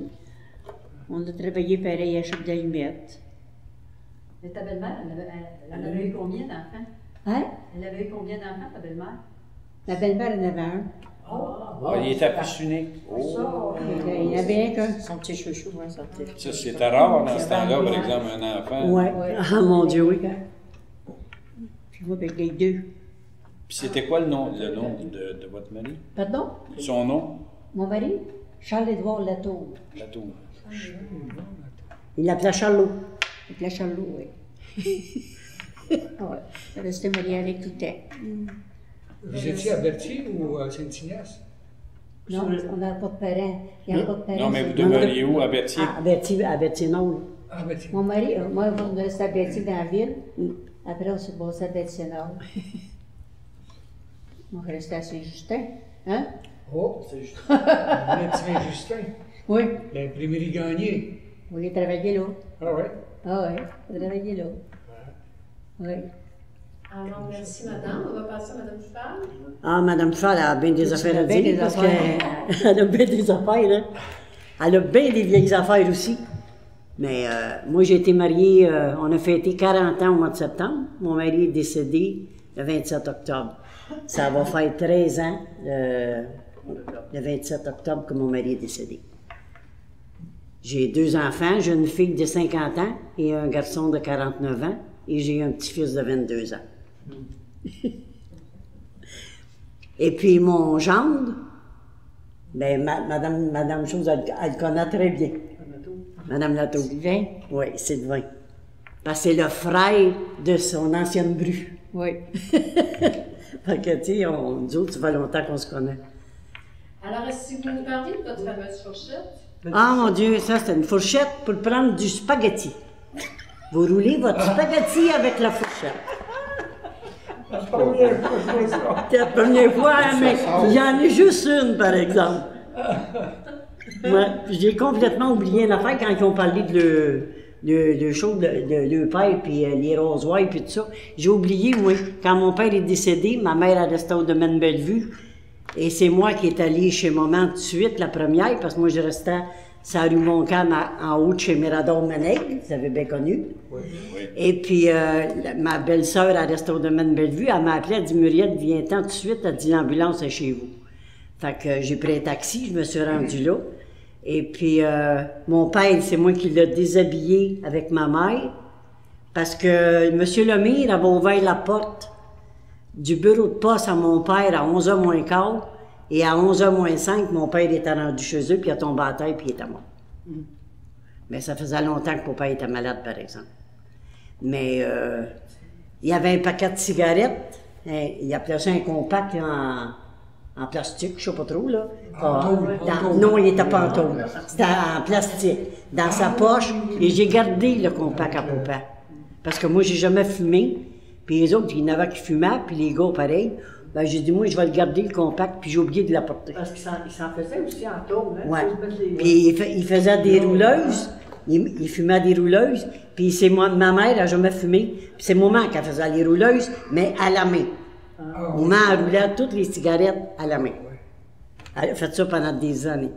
On a travaillé pareil à chaque d'allumettes. Mais ta belle-mère, elle avait eu combien d'enfants? Hein? Elle avait eu combien d'enfants, ta belle-mère? Ma belle-mère en avait un. Ah, il était fils unique. Oh. Il y avait un qu'un. Son petit chouchou, hein, son petit. Ça, c'était rare dans ce temps-là, par exemple, un enfant. Ouais. Ah, mon Dieu, oui. Puis moi, avec les deux. Puis c'était quoi le nom de votre mari? Pardon? Son nom? Mon mari? Charles-Édouard Latour. La tour. Il l'appelait Charlot. Il l'appelait Charlot, oui. Ouais. Il restait marié avec tout le temps. Vous étiez à Berthier ou à Saint-Ignace? Non, on n'a pas de parents. Il n'y a pas de parents. Non, mais vous demeuriez où, à Berthier? Ah, à Berthier, non. Ah, Berthier. Mon mari, moi, on est resté à Berthier dans la ville. Après, on s'est passé à Berthier Nord. On est resté à Saint-Justin. Hein? Oh, c'est juste. Saint-Justin. Oui. L'imprimerie Gagné. Oui, il travaillait là. Ah ouais. Ah oui, il travaillait là. Oui. Alors, merci, madame. On va passer à madame Dufal. Ah, Mme Fall a bien des affaires à dire, parce qu'elle a bien des affaires, hein. Elle a bien des vieilles affaires aussi. Mais moi, j'ai été mariée, on a fêté 40 ans au mois de septembre. Mon mari est décédé le 27 octobre. Ça va faire 13 ans, le 27 octobre, que mon mari est décédé. J'ai 2 enfants, j'ai une fille de 50 ans et un garçon de 49 ans, et j'ai un petit-fils de 22 ans. Et puis mon gendre, ben, Madame Chose, elle le connaît très bien. Madame Latour. Sylvain? Oui, Sylvain. Parce que c'est le frère de son ancienne bru. Oui. Fait que, tu sais, nous autres, ça fait longtemps qu'on se connaît. Alors, est-ce que vous nous parliez de votre fameuse fourchette? Ah, mon Dieu, ça, c'est une fourchette pour prendre du spaghetti. Vous roulez votre spaghetti avec la fourchette. La première fois que je vois ça. C'est la première fois, hein, mais j'en ai juste une, par exemple. Ouais, j'ai complètement oublié l'affaire quand ils ont parlé le show de père, puis les rosoirs, puis tout ça. J'ai oublié, moi, quand mon père est décédé, ma mère elle restait au domaine Bellevue, et c'est moi qui est allée chez maman tout de suite, la première, parce que moi, je restais sur la rue Montcalm, en haut de chez Mirador Maneg, vous avez bien connu. Oui. Et puis, ma belle-sœur, elle restait au domaine Bellevue, elle m'a appelé, elle dit, Muriel, viens-t'en tout de suite, elle dit, l'ambulance est chez vous. Fait que j'ai pris un taxi, je me suis rendue là. Et puis, mon père, c'est moi qui l'ai déshabillé avec ma mère, parce que M. Lemire avait ouvert la porte du bureau de poste à mon père à 11h moins quart, et à 11h moins 5, mon père était rendu chez eux, puis il a tombé à terre, puis il était mort. Mais ça faisait longtemps que mon père était malade, par exemple. Mais il y avait un paquet de cigarettes, il appelait ça un compact en plastique, je ne sais pas trop, là. Non, il était pas en tôle. C'était en plastique, dans sa poche, et j'ai gardé le compact à papa. Parce que moi, j'ai jamais fumé, puis les autres, il y en avait qui fumaient, puis les gars, pareil. Ben, j'ai dit, moi, je vais le garder, le compact, puis j'ai oublié de l'apporter. Parce qu'il s'en faisait aussi en tôle, hein? Ouais. Puis il faisait des rouleuses, il fumait des rouleuses, puis c'est moi, ma mère n'a jamais fumé, puis c'est maman qui faisait les rouleuses, mais à la main. Maman a roulé toutes les cigarettes à la main. Elle a fait ça pendant des années.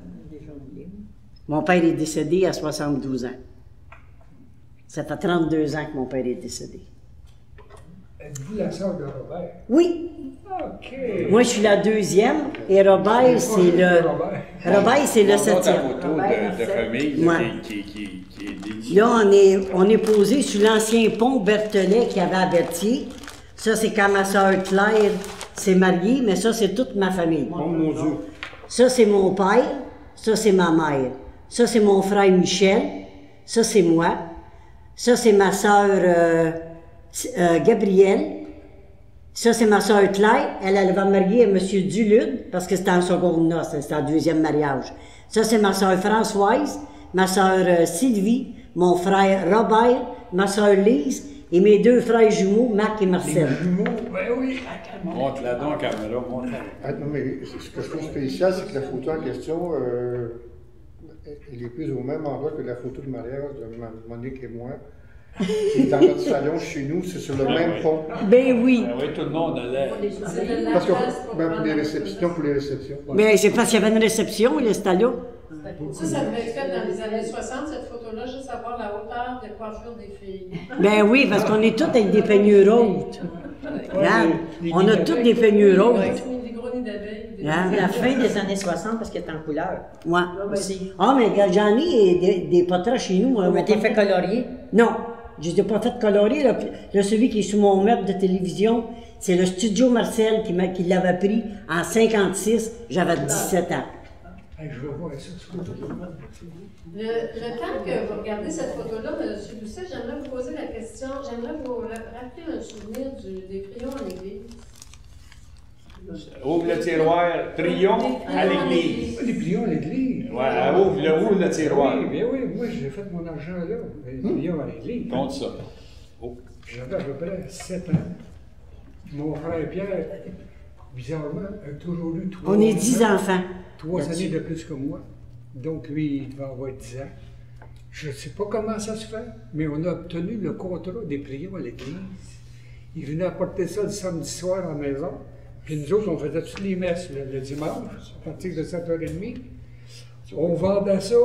Mon père est décédé à 72 ans. Ça fait 32 ans que mon père est décédé. Êtes-vous la sœur de Robert? Oui. OK. Moi, je suis la deuxième, et Robert, c'est le... Robert, c'est le septième. Photo de famille Ouais. qui est dédiée. Là, on est posé sur l'ancien pont Berthelet qu'il y avait à Berthier. Ça, c'est quand ma sœur Claire s'est mariée, mais ça, c'est toute ma famille. Oh mon Dieu. Ça, c'est mon père. Ça, c'est ma mère. Ça, c'est mon frère Michel. Ça, c'est moi. Ça, c'est ma sœur Gabrielle. Ça, c'est ma sœur Claire. Elle va marier à M. Dulude, parce que c'était en seconde noce, c'était en deuxième mariage. Ça, c'est ma sœur Françoise, ma sœur Sylvie, mon frère Robert, ma sœur Lise, et mes deux frères jumeaux, Marc et Marcel. Jumeaux, ben oui. Montre-la donc, caméra, montre-la. Ah, non, mais ce que je trouve spécial, c'est que la photo en question, elle est plus au même endroit que la photo de mariage de Monique et moi. Qui est dans notre salon chez nous, c'est sur le même pont. Ben oui. Ah oui, tout le monde allait. Parce que, pour les réceptions. Ben, c'est parce qu'il y avait une réception, il était là. Ça devait être fait dans les années 60, cette photo-là, juste à voir la hauteur de coiffure des filles. Ben oui, parce qu'on est tous avec des peignures hautes. Regarde, on a tous des peignures hautes. Des gros nids d'abeilles. Hein? La fin des années 60, parce qu'elle est en couleur. Ouais. Aussi. Ah, mais regarde, j'en ai des portraits chez nous. Mais t'es fait colorier? Non, je ne les ai pas fait colorier. Là, celui qui est sous mon meuble de télévision, c'est le studio Marcel qui l'avait pris en 56. J'avais 17 ans. Je veux voir ça. Le temps que vous regardez cette photo-là, M. Doucet, j'aimerais vous poser la question, j'aimerais vous rappeler un souvenir des prions à l'église. Ouvre le tiroir, prions à l'église. Les prions à l'église. Ouais, ouvre le tiroir. Oui, bien oui, moi j'ai fait mon argent là. Les prions à l'église. Compte ça. Oh. J'avais à peu près 7 ans. Mon frère Pierre, bizarrement, a toujours eu 3 ans. On est 10 enfants. 3 années de plus que moi. Donc lui, il devait avoir 10 ans. Je ne sais pas comment ça se fait, mais on a obtenu le contrat des prions à l'église. Il venait apporter ça le samedi soir à la maison. Puis nous autres, on faisait toutes les messes le dimanche, à partir de 7h30. On vendait ça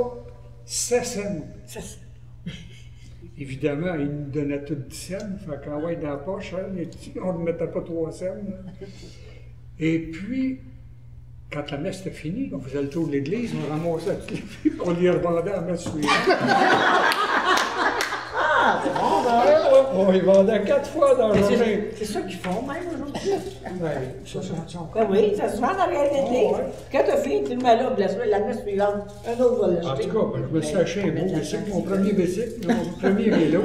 7 cents. Évidemment, ils nous donnaient tout 10 cents. Fait qu'en ouais, dans la poche, hein, on ne mettait pas 3 cents. Là. Et puis, quand la messe était finie, on faisait le tour de l'église, on ramassait tout, puis on les revendait à la messe suivante. On les vendait 4 fois dans la journée. C'est ça qu'ils font même aujourd'hui. Ça, Ben oui, ça se vend dans la réalité. Quand tu as fini, tu le mets là, la messe suivante, un autre va En l'acheter. tout cas, je me suis acheté un beau bicycle, mon premier bicycle, mon premier vélo,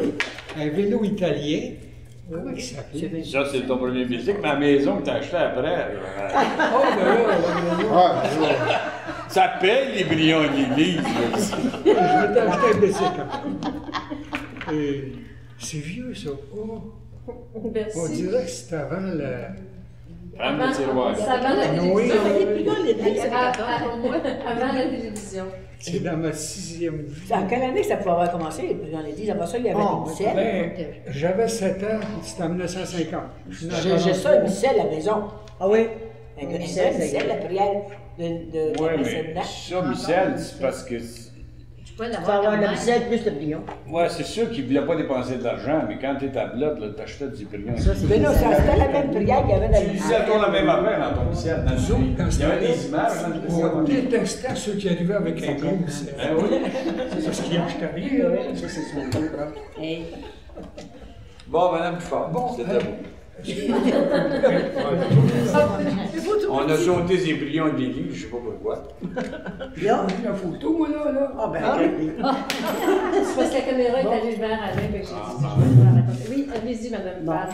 un vélo italien. Comment il s'appelait? Ça, c'est ton premier bicycle, mais à la maison que tu as acheté après. Oh, ben là, Ça paye les brillants à l'église. je m'étais acheté un bicycle. Et c'est vieux, ça. Oh. On Merci. dirait que c'était avant Prendre le tiroir. C'est avant la Oui, télévision. Avant la télévision. c'est dans ma 6e vie. En quelle année ça pouvait avoir commencé, les plus dans l'église? Avant ça, il y avait des missels. Ben, j'avais 7 ans, c'était en 1950. J'ai ça, le missel à la maison. Ah oui? Un missel, la prière de Oui, la mais précédente. ça, Michel, c'est parce que. Tu peux Tu l'avoir vas avoir quand le même. missel plus le billon. Ouais, c'est sûr qu'il ne voulait pas dépenser de l'argent, mais quand tu es à bloc, là, t'achetais du brillant. Ça, c'est Mais non, c'était la même prière qu'il y avait dans Tu le disais à toi la même affaire dans ton Michel. Dans Nous autres, dans ce il y avait temps-là, des images dans on le détestait ceux qui arrivaient avec un gros missel. Ben oui. Parce qu'ils achetaient rien. Ça, c'est son programme. Hey. Bon, Madame Dufort, Bon, c'était beau. On On a sauté ces brillants de l'église, je ne sais pas pourquoi. Là? la photo, moi, là. Ah, ben, regardez. C'est parce que la caméra est allée vers Alain, fait que j'ai dit, je vais la raconter. Oui, allez-y, Madame Bon. Val.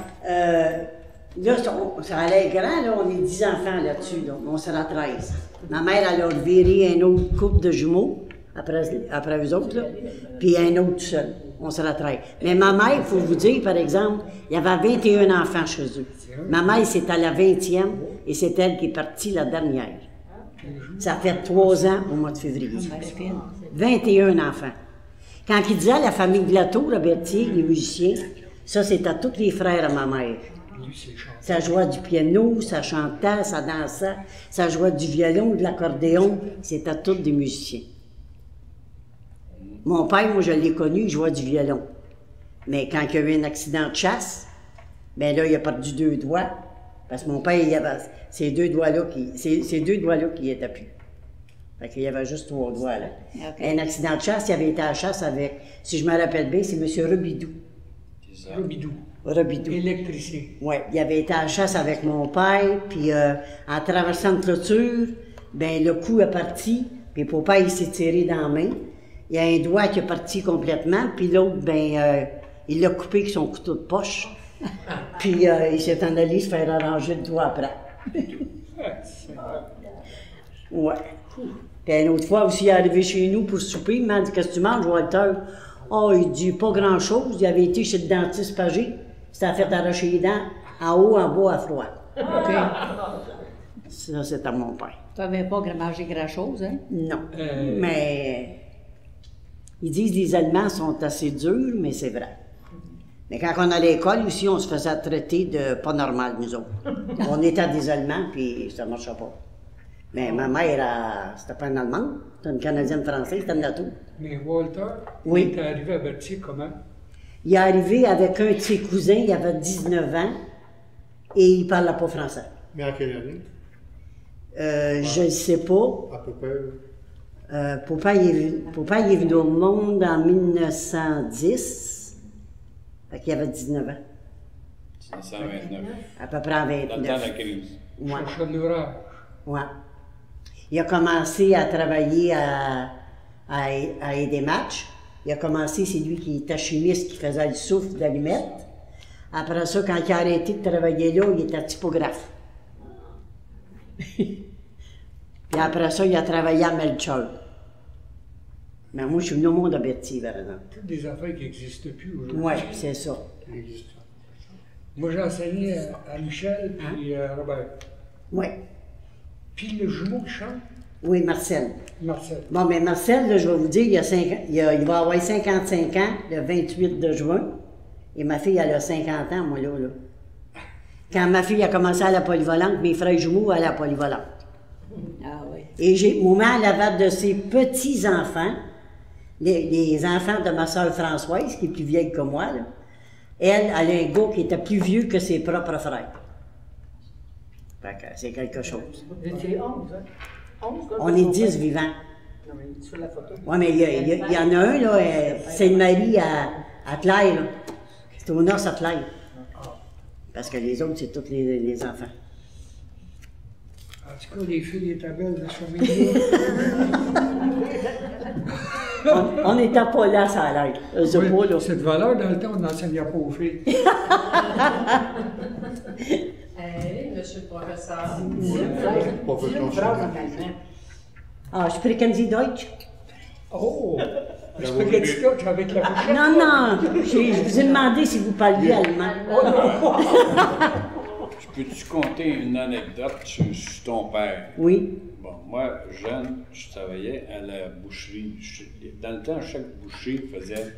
Là, ça allait grand, là, on est 10 enfants là-dessus, là. On sera 13. Ma mère, elle a viré un autre couple de jumeaux, après eux autres, là, puis un autre seul. On sera 13. Mais ma mère, il faut vous dire, par exemple, il y avait 21 enfants chez eux. Ma mère, c'est à la 20e, et c'est elle qui est partie la dernière. Ça fait 3 ans au mois de février. 21 enfants. Quand il disait à la famille Glateau, la Berthier, les musiciens, ça, c'est à tous les frères à ma mère. Ça jouait du piano, ça chantait, ça dansait, ça jouait du violon, de l'accordéon. C'était tous des musiciens. Mon père, moi, je l'ai connu, il jouait du violon. Mais quand il y a eu un accident de chasse, ben là, il a perdu 2 doigts. Parce que mon père, il avait ces deux doigts-là qui étaient plus. Fait qu'il y avait juste 3 doigts, là. Okay. Un accident de chasse, il avait été à la chasse avec, si je me rappelle bien, c'est M. Robidou. Robidou. Électricien. Oui, il avait été à la chasse avec mon père, puis en traversant une clôture, ben le coup est parti, puis papa, il s'est tiré dans la main. Il y a un doigt qui est parti complètement, puis l'autre, ben, il l'a coupé avec son couteau de poche. Puis il s'est en allé se faire arranger le doigt après. Ouais. Puis une autre fois aussi, il est arrivé chez nous pour souper, il m'a dit « Qu'est-ce que tu manges, Walter? » Oh, il dit « Pas grand-chose. » Il avait été chez le dentiste Pagé, c'était fait arracher les dents, en haut, en bas, à froid. OK. Ça, c'était mon père. Tu n'avais pas mangé grand-chose, hein? Non. Mais ils disent que les Allemands sont assez durs, mais c'est vrai. Mais quand on allait à l'école aussi, on se faisait traiter de pas normal, nous autres. On était des Allemands, puis ça ne marchait pas. Mais ma mère, c'était pas une Allemande, c'était une Canadienne-Française, c'était une Nato. Mais Walter, oui. Il est arrivé à Berthier comment? Il est arrivé avec un de ses cousins, il avait 19 ans, et il ne parlait pas français. Mais à quelle année? Je ne sais pas. À peu près. Papa, il est venu au monde en 1910. Fait qu'il avait 19 ans. 1929. À peu près en 29. Dans le temps de la crise. Ouais. Chercheur de l'orage. Ouais. Il a commencé à travailler à aider match. Il a commencé, c'est lui qui était chimiste, qui faisait le souffle d'allumettes. Après ça, quand il a arrêté de travailler là, il était typographe. Puis après ça, il a travaillé à Melchior. Mais moi, je suis venu au monde à Berthier, par exemple. Toutes des affaires qui n'existent plus aujourd'hui. Oui, c'est ça. Moi, j'ai enseigné à Michel et à Robert. Oui. Puis le jumeau qui chante? Oui, Marcel. Marcel. Bon, mais Marcel, là, je vais vous dire, il va avoir 55 ans le 28 de juin. Et ma fille, elle a 50 ans, moi, là. Quand ma fille a commencé à la polyvalente, mes frères jumeaux allaient à la polyvalente. Ah oui. Et maman, elle avait de ses petits-enfants, les enfants de ma soeur Françoise, qui est plus vieille que moi, là. Elle a un gars qui était plus vieux que ses propres frères. Fait que c'est quelque chose. Vous étiez 11, hein? 11, on est 10 vivants. Non, mais sur la photo. Oui, mais il y en a un, là, Sainte-Marie à Claire, là. C'est au nord à Claire. Parce que les autres, c'est tous les enfants. En tout cas, les filles étaient belles de ce milieu. On n'était pas là, ça a l'air. Oui, cette valeur, dans le temps, on n'enseignait pas aux filles. Hey, monsieur le professeur. Ah, je sprechen Sie Deutsch? Oh! Spaghetti Deutsch avec la bouchette? Non, je vous ai demandé si vous parliez allemand. Oh non! peux-tu compter une anecdote sur ton père? Oui. Bon, moi, jeune, je travaillais à la boucherie. Dans le temps, chaque boucher faisait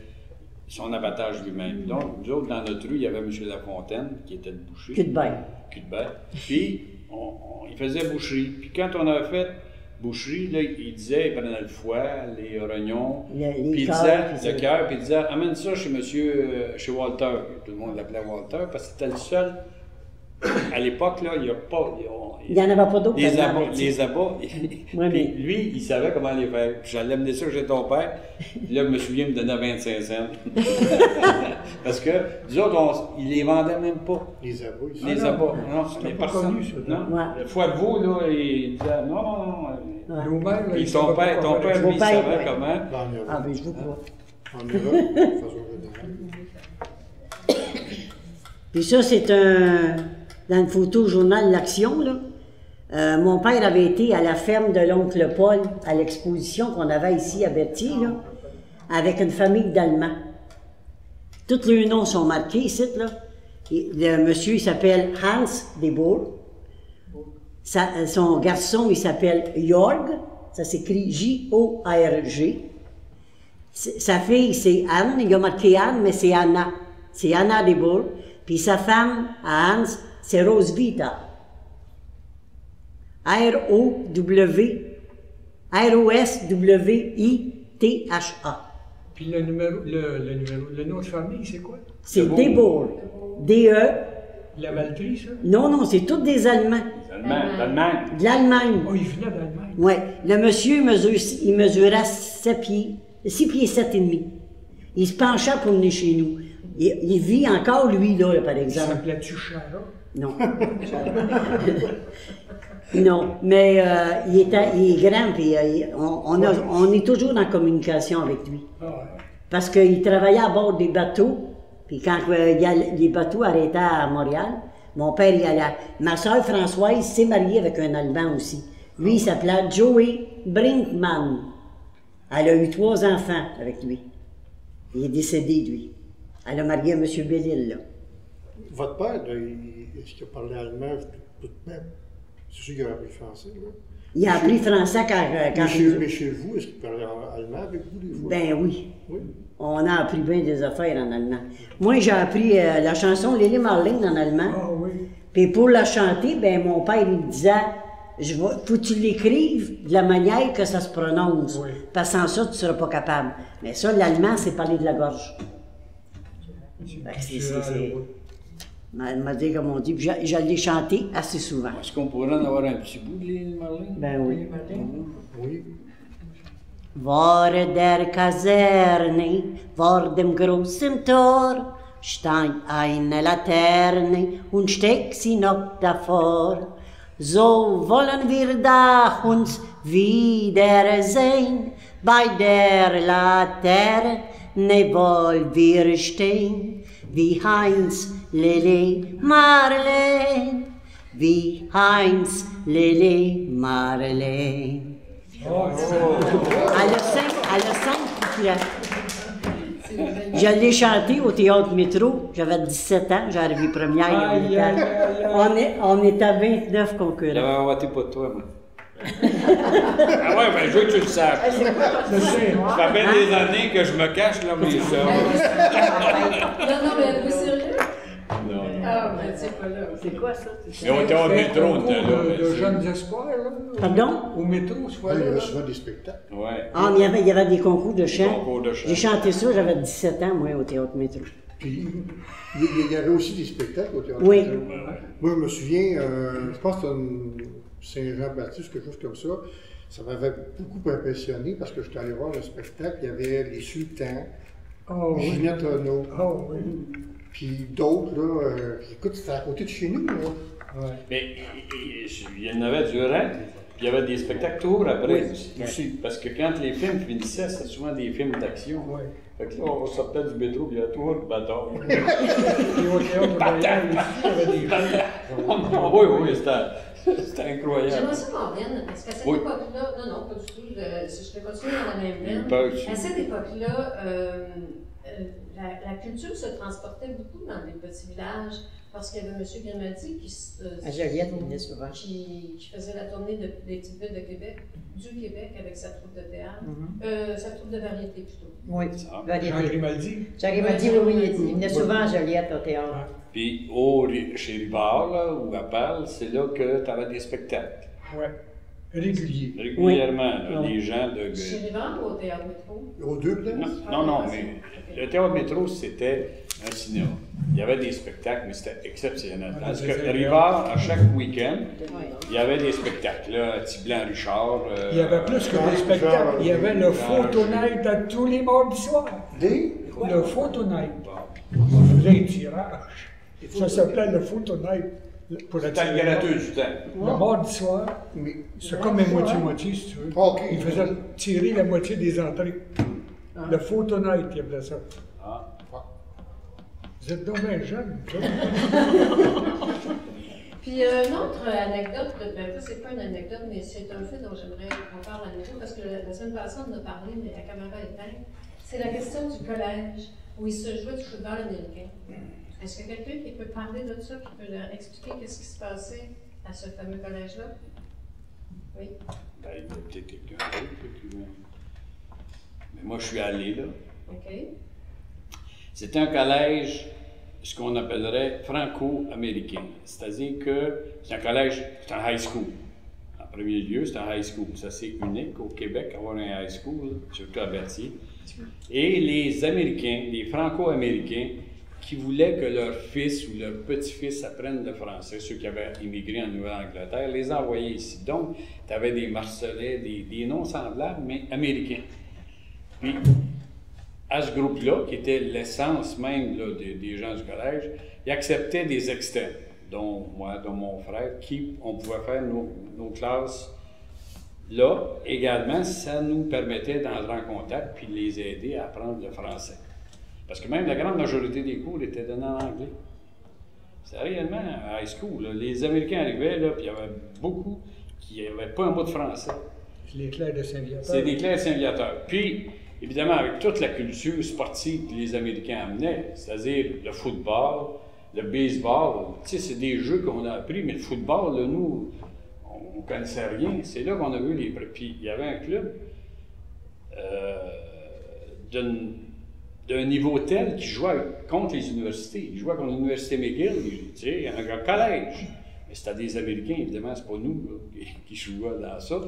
son abattage lui-même. Donc, nous autres, dans notre rue, il y avait M. Lafontaine, qui était le boucher. Cul de bête. Cul de bête. Puis, il faisait boucherie. Puis quand on avait fait boucherie, là, il disait, il prenait le foie, les rognons, puis il disait, le cœur, puis il disait, amène ça chez chez Walter. Tout le monde l'appelait Walter, parce que c'était le seul. À l'époque, là, il n'y a pas. Il n'y en avait pas d'autres. Les abats. Puis lui, il savait comment les faire. Puis j'allais amener ça chez ton père. Puis là, je me souviens, il me donnait 25 cents. Parce que, nous autres, ils ne les vendaient même pas. Les abats, ici. Les abats. Non, c'était pas connu, ça. Non. Ouais. Le foie de veau, là, il disait, non. Ouais. Puis ton père, lui, il savait comment. Ah, mais je vous crois. En Europe, de façon générale. Puis ça, c'est dans une photo au journal L'Action, là. Mon père avait été à la ferme de l'oncle Paul, à l'exposition qu'on avait ici à Berthier, là, avec une famille d'Allemands. Tous les noms sont marqués ici, là. Et le monsieur, il s'appelle Hans Deboer. Son garçon, il s'appelle Jörg. Ça s'écrit J-O-R-G. Sa fille, c'est Anne. Il a marqué Anne, mais c'est Anna. C'est Anna Deboer. Puis sa femme, à Hans, c'est Roswitha. R-O-S-W-I-T-H-A. Puis le nom de famille, c'est quoi? C'est Deboer. D-E. La Valtrie, ça? Non, c'est tous des Allemands. D'Allemagne. De l'Allemagne. Oh, il venait d'Allemagne. Oui. Le monsieur, il mesurait 6 pieds 7 et demi. Il se penchait pour venir chez nous. Il vit encore, lui, là, par exemple. Il s'appelait-tu Chara? Non. Non, mais il est grand, puis on est toujours en communication avec lui. Ah ouais. Parce qu'il travaillait à bord des bateaux, puis quand les bateaux arrêtaient à Montréal, mon père y allait. Ma soeur Françoise s'est mariée avec un Allemand aussi. Lui, il s'appelait Joey Brinkmann. Elle a eu 3 enfants avec lui. Il est décédé, lui. Elle a marié M. Bellil, là. Votre père, est-ce qu'il a parlé allemand tout de même? C'est sûr qu'il a appris français, là? Il a appris français quand mais chez vous, est-ce qu'il parlait allemand avec vous, des fois? Ben oui. Oui. On a appris bien des affaires en allemand. Moi, j'ai appris la chanson Lili Marlene en allemand. Ah oui. Puis pour la chanter, ben mon père, il me disait, faut que tu l'écrives de la manière que ça se prononce. Oui. Parce que sans ça, tu ne seras pas capable. Mais ça, l'allemand, c'est parler de la gorge. Elle m'a dit, comme on dit, puis je l'ai chanté assez souvent. Est-ce qu'on pourrait en avoir un petit bout de Lili Marlene? Ben oui. Oui. Vor der Kaserne, vor dem großen Tor, stand eine Laterne und steckt sie noch davor. So wollen wir da uns wiedersehen, bei der Laterne wollen wir stehen, wie Heinz, Lili, Marleen, wie Heinz, Lili, Marleen. Oh, Elle a 5 couplets. Je l'ai chanté au Théâtre Métro, j'avais 17 ans, j'ai arrivé première. On était à 29 concurrents. J'avais voté pour toi, moi. Ah ouais, ben je veux que tu le saches. Ça fait des années que je me cache, là, mais ça. Non, mais êtes-vous sérieux? Non. Ah, ben c'est pas là. C'est quoi ça? Et on était au métro, on était là. De jeunes espoirs, là. Pardon? Au métro, ce Il y fois-là. avait souvent des spectacles. Ouais. Ah, mais il y avait des concours de chant. Concours de chant. J'ai chanté ça, j'avais 17 ans, moi, au Théâtre Métro. Puis, il y avait aussi des spectacles au théâtre. Oui. Moi, je me souviens, je pense que c'était Saint-Jean-Baptiste, quelque chose comme ça. Ça m'avait beaucoup impressionné parce que j'étais allé voir le spectacle. Il y avait les Sultans, Oh, oui. Ginette Renault, Oh, oui. puis d'autres, là. Écoute, c'était à côté de chez nous, là. Ouais. Mais il y en avait durant, puis il y avait des spectacles tours après aussi. Parce que quand les films finissaient, c'était souvent des films d'action. Ouais. Fait que là, on sortait du métro, puis il y avait tour, bâtard. Et au théâtre de Montréal aussi, il y avait des Oui, c'était incroyable. J'aimerais ça qu'on revienne, parce qu'à cette Oui. époque-là, non, pas du tout, je vais continuer dans la même veine. À cette époque-là, la culture se transportait beaucoup dans les petits villages, parce qu'il y avait M. Grimaldi À Joliette, il venait souvent. qui faisait la tournée des petites villes de Québec, du Québec, avec sa troupe de théâtre, sa troupe de variété plutôt. Oui, Jean variété. Grimaldi. Jean Grimaldi, oui, il venait souvent à Joliette au théâtre. Puis chez Rivard, là, ou à Pâle, c'est là que tu avais des spectacles. Oui, régulier. Régulièrement, là, les gens de... Chez Rivard ou au Théâtre Métro? Aux deux, peut-être? Non, mais le Théâtre Métro, c'était un cinéma. Il y avait des spectacles, mais c'était exceptionnel. Parce que Rivard, à chaque week-end, il y avait des spectacles. Là, Tiblan-Richard... Il y avait plus que des spectacles. Il y avait le photo night à tous les mardis soirs. Le photo night. On faisait un tirage. Ça s'appelait le photo night. C'était le gratuit du temps. Le mardi soir, c'est comme un moitié-moitié, si tu veux. Il faisait tirer la moitié des entrées. Le photo night, il appelait ça. Vous êtes donc bien jeune, Puis une autre anecdote, ben, c'est pas une anecdote, mais c'est un fait dont j'aimerais qu'on parle à nouveau, parce que la semaine passée, on en a parlé, mais la caméra est éteinte. C'est la question du collège, où il se jouait du football américain. Est-ce que quelqu'un qui peut parler de ça, qui peut leur expliquer qu'est-ce qui se passait à ce fameux collège-là? Oui. Ben, il y a peut-être quelqu'un d'autre qui... Mais moi, je suis allé là. OK. C'était un collège, ce qu'on appellerait franco-américain. C'est-à-dire que c'est un collège, c'est un high school. En premier lieu, c'est un high school. Ça, c'est unique au Québec, avoir un high school, surtout à Berthier. Et les Américains, les franco-américains, qui voulaient que leur fils ou leur petit-fils apprennent le français, ceux qui avaient immigré en Nouvelle-Angleterre, les envoyaient ici. Donc, tu avais des Marcelais, des noms semblables, mais américains. Puis, à ce groupe-là, qui était l'essence même là, des gens du collège, ils acceptaient des externes, dont moi, dont mon frère, qui on pouvait faire nos classes là. Également, ça nous permettait d'entrer en contact puis les aider à apprendre le français. Parce que même la grande majorité des cours étaient donnés en anglais. C'est réellement à high school. Là. Les Américains arrivaient, là, puis il y avait beaucoup qui n'avaient pas un mot de français. Les clercs de Saint-Viateur. C'est des clercs de Saint-Viateur. Puis, évidemment, avec toute la culture sportive que les Américains amenaient, c'est-à-dire le football, le baseball, tu sais, c'est des jeux qu'on a appris, mais le football, là, nous, on ne connaissait rien. C'est là qu'on a vu les... Puis, il y avait un club d'un niveau tel qui jouait contre les universités. Il jouait contre l'Université McGill, tu sais, un collège. Mais c'était des Américains, évidemment, c'est pas nous là, qui jouaient dans ça.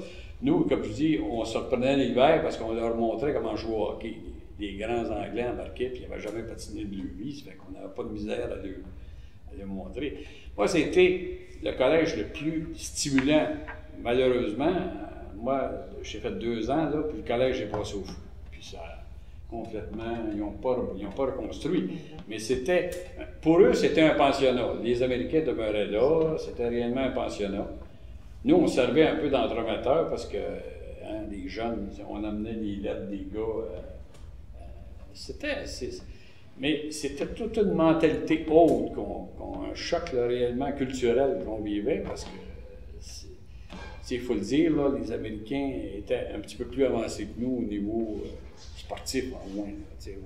Nous, comme je dis, on se reprenait l'hiver parce qu'on leur montrait comment jouer au hockey. Les grands Anglais embarquaient, puis ils n'avaient jamais patiné de leur vie, ça fait qu'on n'avait pas de misère à leur montrer. Moi, c'était le collège le plus stimulant. Malheureusement, moi, j'ai fait 2 ans, là, puis le collège est passé au fou. Puis ça, complètement, ils n'ont pas reconstruit. Mais c'était, pour eux, c'était un pensionnat. Les Américains demeuraient là, c'était réellement un pensionnat. Nous, on servait un peu d'entremetteur parce que les jeunes, on amenait les lettres des gars. Mais c'était toute une mentalité haute, un choc là, réellement culturel qu'on vivait parce que, il faut le dire, là, les Américains étaient un petit peu plus avancés que nous au niveau sportif, au moins.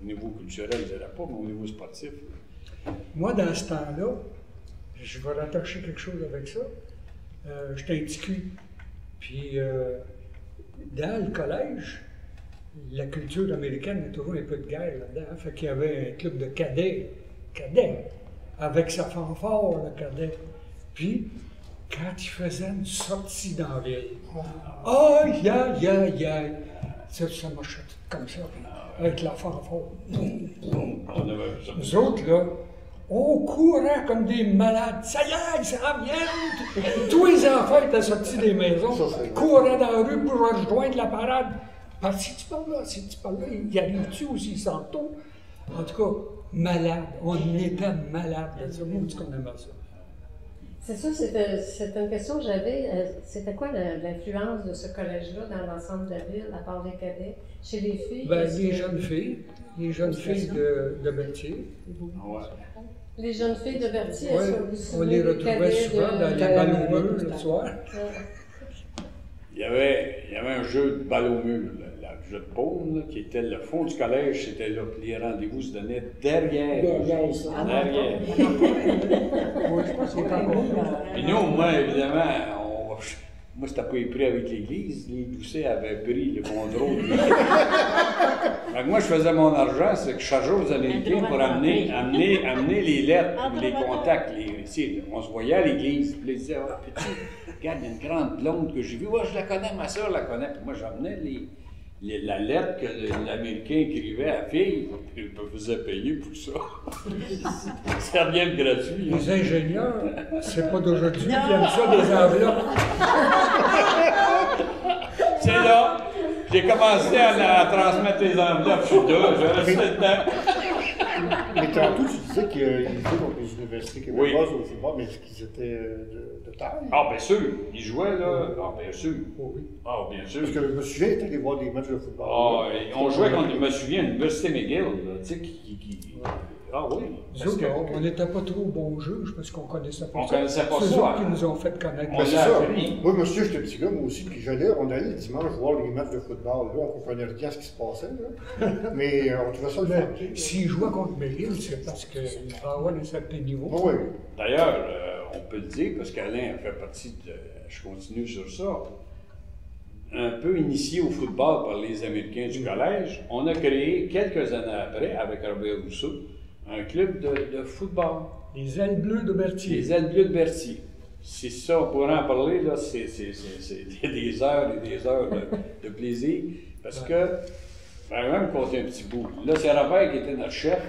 Au niveau culturel, je ne dirais pas, mais au niveau sportif. Moi, dans ce temps-là, je vais rattacher quelque chose avec ça. J'étais un petit cul. Puis, dans le collège, la culture américaine a toujours un peu de guerre là-dedans. Fait qu'il y avait un club de cadets, avec sa fanfare, le cadet. Puis, quand il faisait une sortie dans la ville, aïe, aïe, aïe, aïe, ça marchait comme ça, avec la fanfare. Nous autres, là, on courait comme des malades. Ça y est, ça vient! Tous les enfants étaient sortis des maisons, couraient dans la rue pour rejoindre la parade. Parce que si tu parles là, il arrive-tu aussi, il s'en retourne? En tout cas, malade. On était malades. C'est moi qu'on aimait ça. C'est ça, c'était une question que j'avais. C'était quoi l'influence de ce collège-là dans l'ensemble de la ville, à part les cadets, chez les filles? Ben, les jeunes filles de Berthier. Ouais. Les jeunes filles de Berthier, on les retrouvait souvent dans les ballons bleus le soir. Il y avait un jeu de balle au mur. jeu de paume, là, qui était le fond du collège, c'était là. Puis les rendez-vous se donnaient derrière. Derrière ça. Derrière. Moi, je pense que c'est encore là. Puis nous, moi, évidemment, moi, c'était pas pris avec l'Église. Les Doucet avaient pris le contrôle. Fait que moi, je faisais mon argent, c'est que je chargeais aux Américains pour amener les lettres, les contacts. On se voyait à l'église. Puis ils disaient, oh, petit, regarde, il y a une grande blonde que j'ai vue. Ouais, je la connais, ma soeur la connaît. Puis moi, j'amenais la lettre que l'Américain écrivait à la fille. Puis il me faisait payer pour ça. Ça revient de gratuit. Les ingénieurs, c'est pas d'aujourd'hui qui aiment ça, des enveloppes. C'est là. J'ai commencé à transmettre les enveloppes. Je suis là, je restais dedans. Mais tantôt, tu disais qu'ils étaient contre les universités québécoises au football, mais est-ce qu'ils étaient de taille? Ah, bien sûr. Ils jouaient, là. Ah, bien sûr. Oh, oui. Ah, bien sûr. Parce que je me souviens d'être allé voir des matchs de football. Ah, on jouait contre, je me souviens, l'Université McGill, là, tu sais, Ah oui. Nous autres, on n'était pas trop bons juges parce qu'on connaissait pas On ça. connaissait pas C'est ça. eux autres qui nous ont fait connaître. On C'est l'a ça. appris. Moi, monsieur, j'étais petit gars, moi aussi, puis on allait le dimanche voir les matchs de football. Là, on comprenait rien à ce qui se passait, là. Mais on trouvait ça le fun. Mais s'ils jouaient contre McGill, c'est parce qu'il va avoir un certain niveau. Ah oui. D'ailleurs, on peut le dire, parce qu'Alain fait partie de. Je continue sur ça. Un peu initié au football par les Américains du collège, on a créé quelques années après, avec Robert Rousseau, un club de football. Les ailes bleues de Berthier. Les ailes bleues de Berthier. C'est ça, on pourrait en parler, là, c'est des heures et des heures de plaisir. Parce que, par exemple, compter un petit bout. Là, c'est Robert qui était notre chef.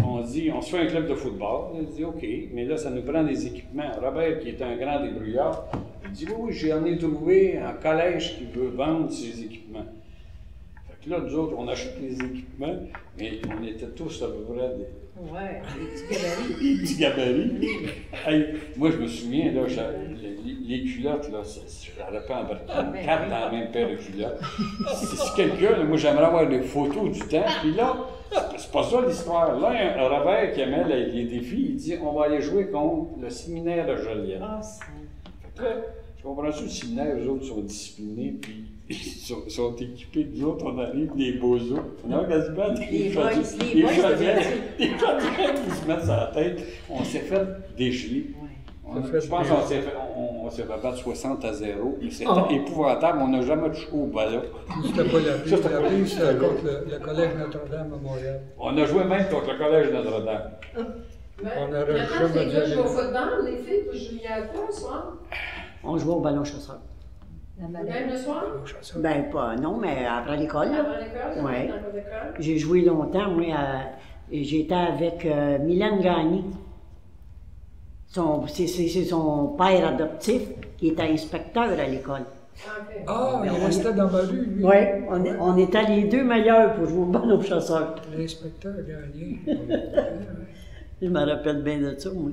On dit, on se fait un club de football. Il dit, OK, mais là, ça nous prend des équipements. Robert, qui est un grand débrouillard, il dit, oui, j'en ai trouvé un collège qui veut vendre ses équipements. Fait que là, nous autres, on achète les équipements, mais on était tous à peu près des... Ouais, des petits gabarits. Des petits gabarits. Hey, moi, je me souviens, là, les culottes, là, j'aurais pas embarqué 4 dans la même paire de culottes. Si quelqu'un, là, moi, j'aimerais avoir des photos du temps, puis là, c'est pas ça l'histoire. Là, un Robert qui aimait les défis, il dit, on va aller jouer contre le séminaire de Joliette. Ah, ça. Fait que là, je comprends ça, le séminaire, eux autres sont disciplinés, puis ils sont équipés, nous autres, on arrive, des bozos. On a quasiment des chaudières qui se mettent sur la tête. On s'est fait dégeler. Je pense qu'on s'est fait battre 60-0. C'était épouvantable, on n'a jamais touché au ballon. C'était pas la pire. La pire, c'était contre le Collège Notre-Dame à Montréal. On a joué même contre le Collège Notre-Dame. On aurait Maintenant, jamais les dû gars aller. jouent au football, les filles, vous jouiez à quoi le soir? On jouait au ballon chasseur. Même le soir? Ben, pas, non, mais après l'école, là. Avant l'école? Ouais. Dans l'école? J'ai joué longtemps, moi, j'étais avec Mylène Gagné. C'est son père adoptif qui était inspecteur à l'école. OK. Ah, il restait dans ma rue, lui. Oui, on était les deux meilleurs pour jouer au ballon chasseur. L'inspecteur a gagné. Je me rappelle bien de ça, moi.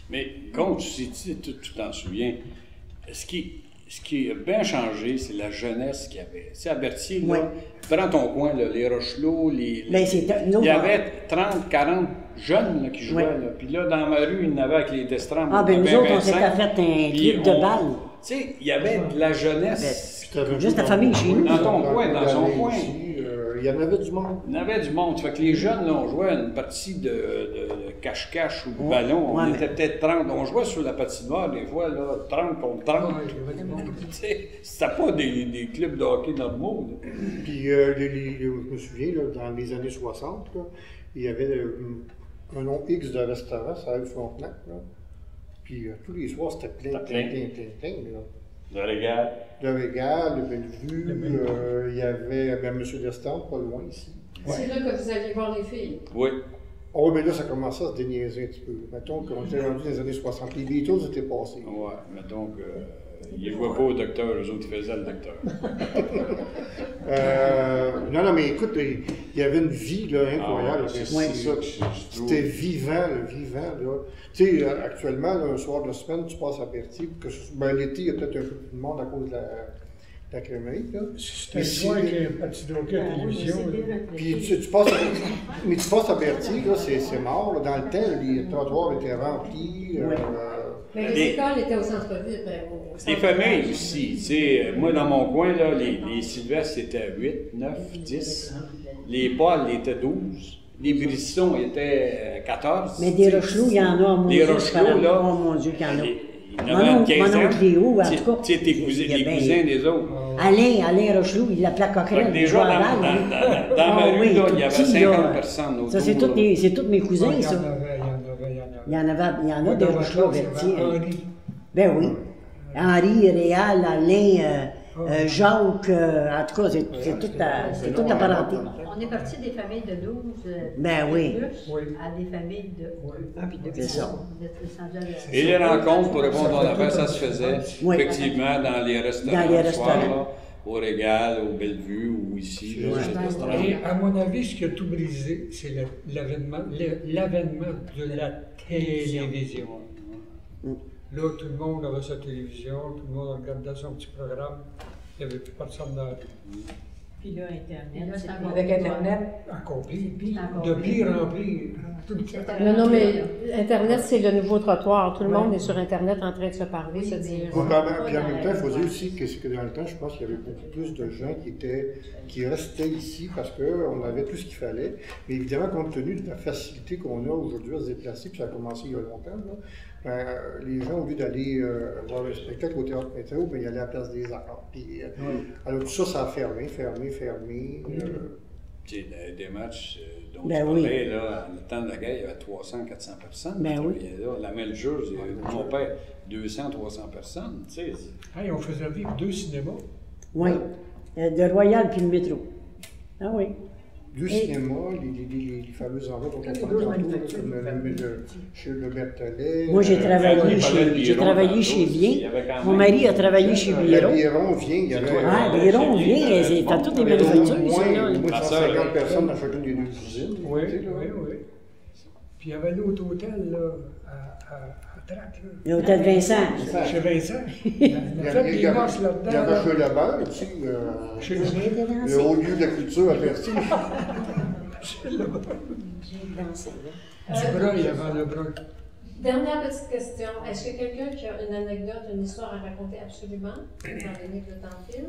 Mais comme tu t'en souviens, ce qui a bien changé, c'est la jeunesse qu'il y avait. Tu sais, à Berthier, là, Ouais. prends ton coin, là, les Rochelots, Ben, c'était- il y avait 30, 40 jeunes là, qui jouaient. Ouais. Là. Puis là, dans ma rue, il y en avait avec les Destram. Ah, ben, nous autres, on 25. s'était fait un Puis club de balle. Tu sais, il y avait de la jeunesse. Juste la famille chez nous. Dans ton coin, dans son coin. Il y en avait du monde. Il y en avait du monde. Fait que les jeunes, là, on jouait à une partie de cache-cache ou de ballon. On Ouais, était peut-être 30. On jouait sur la patinoire, des fois, là, 30 contre 30. Ouais, il y avait du monde. Tu sais, c'était pas des clubs de hockey normaux. Là. Puis, je me souviens, là, dans les années 60, là, il y avait un nom X de restaurant, ça rue Frontenac. Là. Puis, tous les soirs, c'était plein. Là. Le régal. Le Régal, le Bellevue, il y avait M. Destin, pas loin ici. C'est là que vous alliez voir les filles. Oui. Oh, mais là, ça commençait à se déniaiser un petit peu. Mettons qu'on était rendu dans les années 60. Les Beatles étaient passés. Ouais, mais donc, ils ne jouaient pas au docteur, eux autres, ils faisaient le docteur. Non, mais écoute, il y avait une vie là, incroyable. C'est Ouais. ça que je trouve. C'était vivant, là. Tu sais, actuellement, là, un soir de semaine, tu passes à Berthier. L'été, il y a peut-être un peu plus de monde à cause de la crémerie. Là. C'était le soir qu'il y a un petit dossier à la télévision. là. Puis tu passes à Berthier, là, c'est mort. Là. Dans le temps, les trottoirs étaient remplis. Mais les écoles étaient au centre-ville. Les familles aussi. Tu sais, moi, dans mon coin, là, les Sylvestres étaient 8, 9, 10. Les Pauls étaient 12. Les Brissons étaient 14. Mais des Rochelot, il y en a à mon Des Dieu. Rochelot, là. Oh mon Dieu, qu'il y en a. Il y en avait une Mon quinzaine. oncle Léo, en tout cas. Tu sais, tes cousins, les cousins des autres. Alain Rochelot, il l'appelait Coquerel. Déjà, dans ma rue, là, il y avait 50 personnes autour. Ça, c'est tous mes cousins, Il y ça. en avait. Il y en a des Rochelot Berthier. Henri. Ben oui. Henri, Réal, Alain, Jacques, en tout cas, c'est toute la parenté. On est parti des familles de 12 Ben oui. plus à des familles de... C'est ça. Et les rencontres, pour répondre à l'affaire, ça se faisait Oui. effectivement dans les restaurants. Dans les le soir, restaurants. là, au Régal, au Bellevue ou ici. Là, chez le restaurant. Et à mon avis, ce qui a tout brisé, c'est l'avènement de la télévision. Là, tout le monde avait sa télévision, tout le monde regardait son petit programme. Il n'y avait plus personne dans la rue. Puis là, Internet. c'est encore Avec Internet. Encore pire. Encore De pire. pire en pire. Tout le temps. Non, mais Internet, c'est le nouveau trottoir. Tout le monde est sur Internet en train de se parler, se dire. Puis en même temps, il faut dire aussi que dans le temps, je pense qu'il y avait beaucoup plus de gens qui restaient ici parce qu'on avait tout ce qu'il fallait. Mais évidemment, compte tenu de la facilité qu'on a aujourd'hui à se déplacer, puis ça a commencé il y a longtemps, là, les gens, au lieu d'aller voir un spectacle au Théâtre Météo, ben, ils allaient à la Place des Arts. Puis, alors tout ça, ça a fermé. Tu sais, des matchs dont Ben tu oui. parlais, là, en le temps de la guerre, il y avait 300-400 personnes. Ben qui oui. travaillaient là. La même chose, mon père, 200-300 personnes. Tu sais. Hey, on faisait vivre 2 cinémas. Oui. Le Royal puis le métro. Ah oui. Du cinéma, les fameux endroits dont on parlait tantôt, comme chez le Berthollet. Moi, j'ai travaillé Biron, chez il y Bien. avait quand Mon même- mari a travaillé chez La Biron. Biron vient, il y avait Ah, Biron vient, c'est à toutes les manufactures, au ça, là. moins Ma 150 sœur, personnes dans chacune des deux usines. Oui, tu sais, là. oui. Puis il y avait l'autre hôtel, là, à Trac, là. L'hôtel Vincent. Chez Vincent. Il y On a fait des marches avait là-dedans. chez Lebert aussi, Chez le haut lieu de la culture à Bercy. Du Breuil avant le Breuil. Dernière petite question. Est-ce que quelqu'un qui a une anecdote, une histoire à raconter absolument, étant donné que le temps file?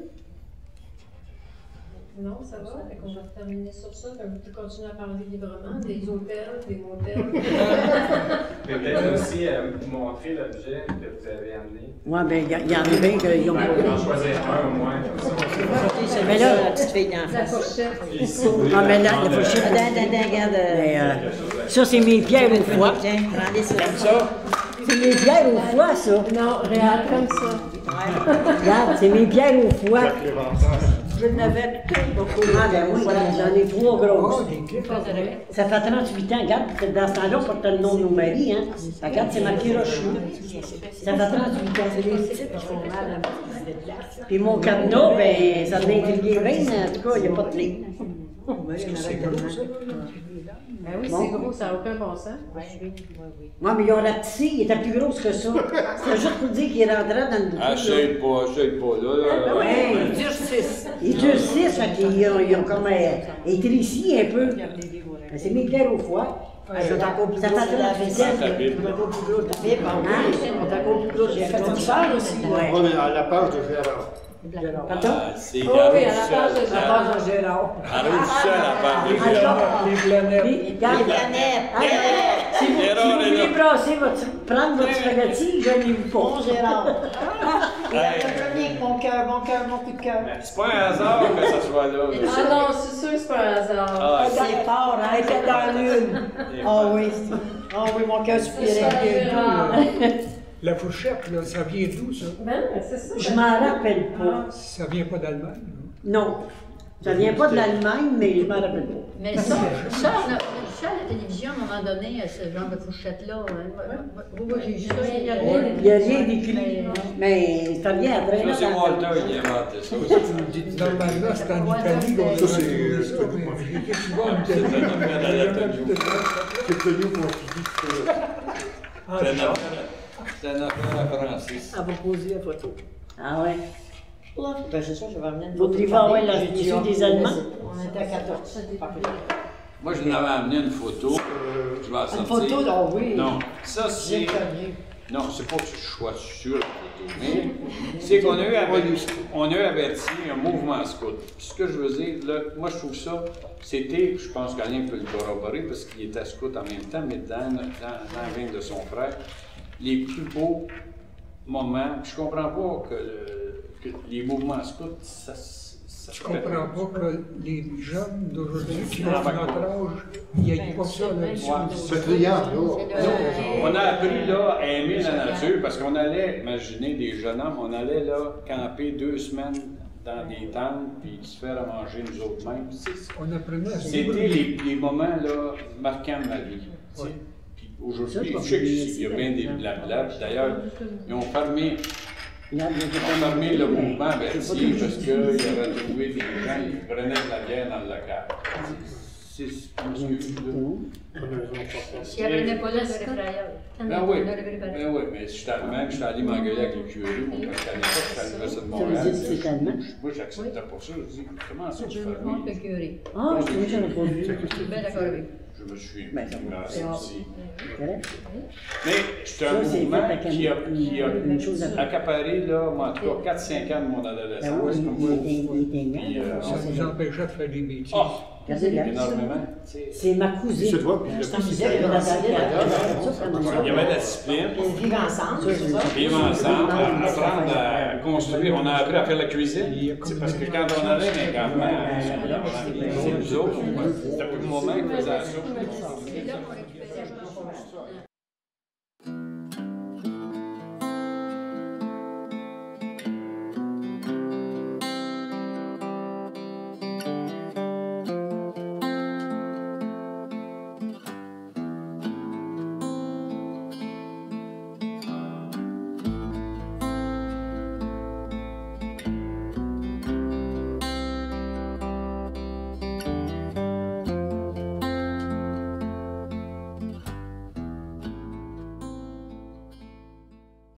Non, ça va? Fait qu'on va terminer sur ça. Comme tu continues à parler librement des hôtels, des motels. Peut-être aussi montrer l'objet que vous avez amené. Oui, bien, il y en a bien qui ont En choisir un au moins. Comme ça. Mais là, la petite fille d'en La face. fourchette. Puis si vous voulez Ah, mais là, prendre, la fourchette. Attends, regarde. Mais, ça, c'est mes pierres au foie. Tiens, prends-les ça. Comme ça, C'est mes pierres au foie, ça. Non, réel comme ça. Regarde, c'est mes pierres au foie. Je n'avais tout beaucoup. Ah, ben oui, j'en ai 3 Oh, grosses. des clips. Ça fait 38 ans, regarde, dans ce temps-là, on portait le nom de nos maris, hein. Regarde, c'est marqué Rocheux. Ça fait 38 ans. Puis mon cadenas, ben, ça m'a intrigué bien, en tout cas, il n'y a pas de clé. C'est gros, ça. Ben oui, Bon. c'est gros, ça n'a aucun bon sens. Moi, mais ils ont rapetissé, il était plus gros que ça. C'était juste pour dire qu'il rentrait dans le bouton. achète pas, là. Ouais, Ils durcissent. ils durcissent, fait qu'ils ont comme étréci un peu. Ben, c'est mes pierres au foie. Ça fait 38 ans. Ta Bible. Mais bon, on est encore plus gros. J'ai fait une sœur aussi. Ouais. On est à la page de Gérard. Pardon? Ah, c'est Oh oui, à la page de La page de Gérard. Arrête ça, la page. Les planètes. Puis, regarde, si vous Gérard est voulez là. brasser prendre votre spaghetti, je n'ai pas. Bon, Gérard. Il a Hey. donné mon cœur, mon coup de cœur. C'est pas un hasard que ça soit là. Ah non, c'est sûr que c'est pas un hasard. Ah, C'est fort, hein? Elle était dans l'une. Ah oui. Ah oui, mon cœur soupirait. La fourchette, là, ça vient d'où, ça? Ben, c'est ça. Je m'en rappelle pas. Ça vient pas d'Allemagne, Non. Ça vient pas de l'Allemagne, mais je m'en rappelle pas. Mais ça, on a vu ça à la télévision à un moment donné, ce genre de fourchette-là. Oui, j'ai vu ça. Il y a rien. Il n'y a rien d'écrit. Mais ça vient après. ça, c'est Walter qui a inventé ça. là. Normalement, c'est en Italie qu'on a Ça, c'est- trouvé ça, mais j'ai été souvent en Italie. C'est un affaire à la Tonio. C'est connu pour ce Ah, C'est un affaire à Francis. Elle va poser la photo. Ah ouais. Ben, c'est ça, je vais amener une Votre photo. hiver, ouais, la mission des Allemands. On était à 14. Moi, je n'avais amené une photo. Je vais la Une sortir. photo, là, oui. Non, ça, c'est J'ai connu. Non, c'est pas que je sois sur la photo, mais c'est qu'on a eu averti un mouvement scout. Puis ce que je veux dire, là, moi je trouve ça, c'était, je pense qu'Alain peut le corroborer parce qu'il était scout en même temps, mais dans la veine de son frère, les plus beaux moments. Je comprends pas que les mouvements scouts, ça Je comprends pas que les jeunes d'aujourd'hui qui ont notre âge, il n'y ait pas ça là-dessus. C'est criant, là. On a appris là, à aimer la nature parce qu'on allait, imaginez des jeunes hommes, on allait là camper 2 semaines dans des tentes puis se faire à manger nous autres mêmes. On apprenait à se C'était les moments là, marquants de ma vie. Ouais. Puis aujourd'hui, je sais qu'il y a bien des blabla. D'ailleurs, ils ont fermé le mouvement Berthier parce qu'il avait trouvé des gens qui prenaient de la bière dans le local. C'est ce que Il apprenait pas là de réfrayeur. Ben oui, mais je suis allé m'engueuler avec le curé, parce qu'à l'époque, je suis à l'Université de Montréal. Moi, j'acceptais pas ça. Je dis, comment ça, tu fais le curé. Ah, je suis bien d'accord avec lui. Je me suis aussi. Mais c'est un mouvement qui a accaparé, là, en tout cas, 4-5 ans de mon adolescence. Ça nous empêchait de faire des bêtises. Énormément. C'est ma cousine. C'est toi, Je t'en disais que la il y avait de la discipline. Vivre ensemble. Vivre ensemble, apprendre à construire. On a appris à faire la cuisine. Parce que quand on allait dans les campements, c'est nous autres, c'était pour le moment qu'ils faisaient ça.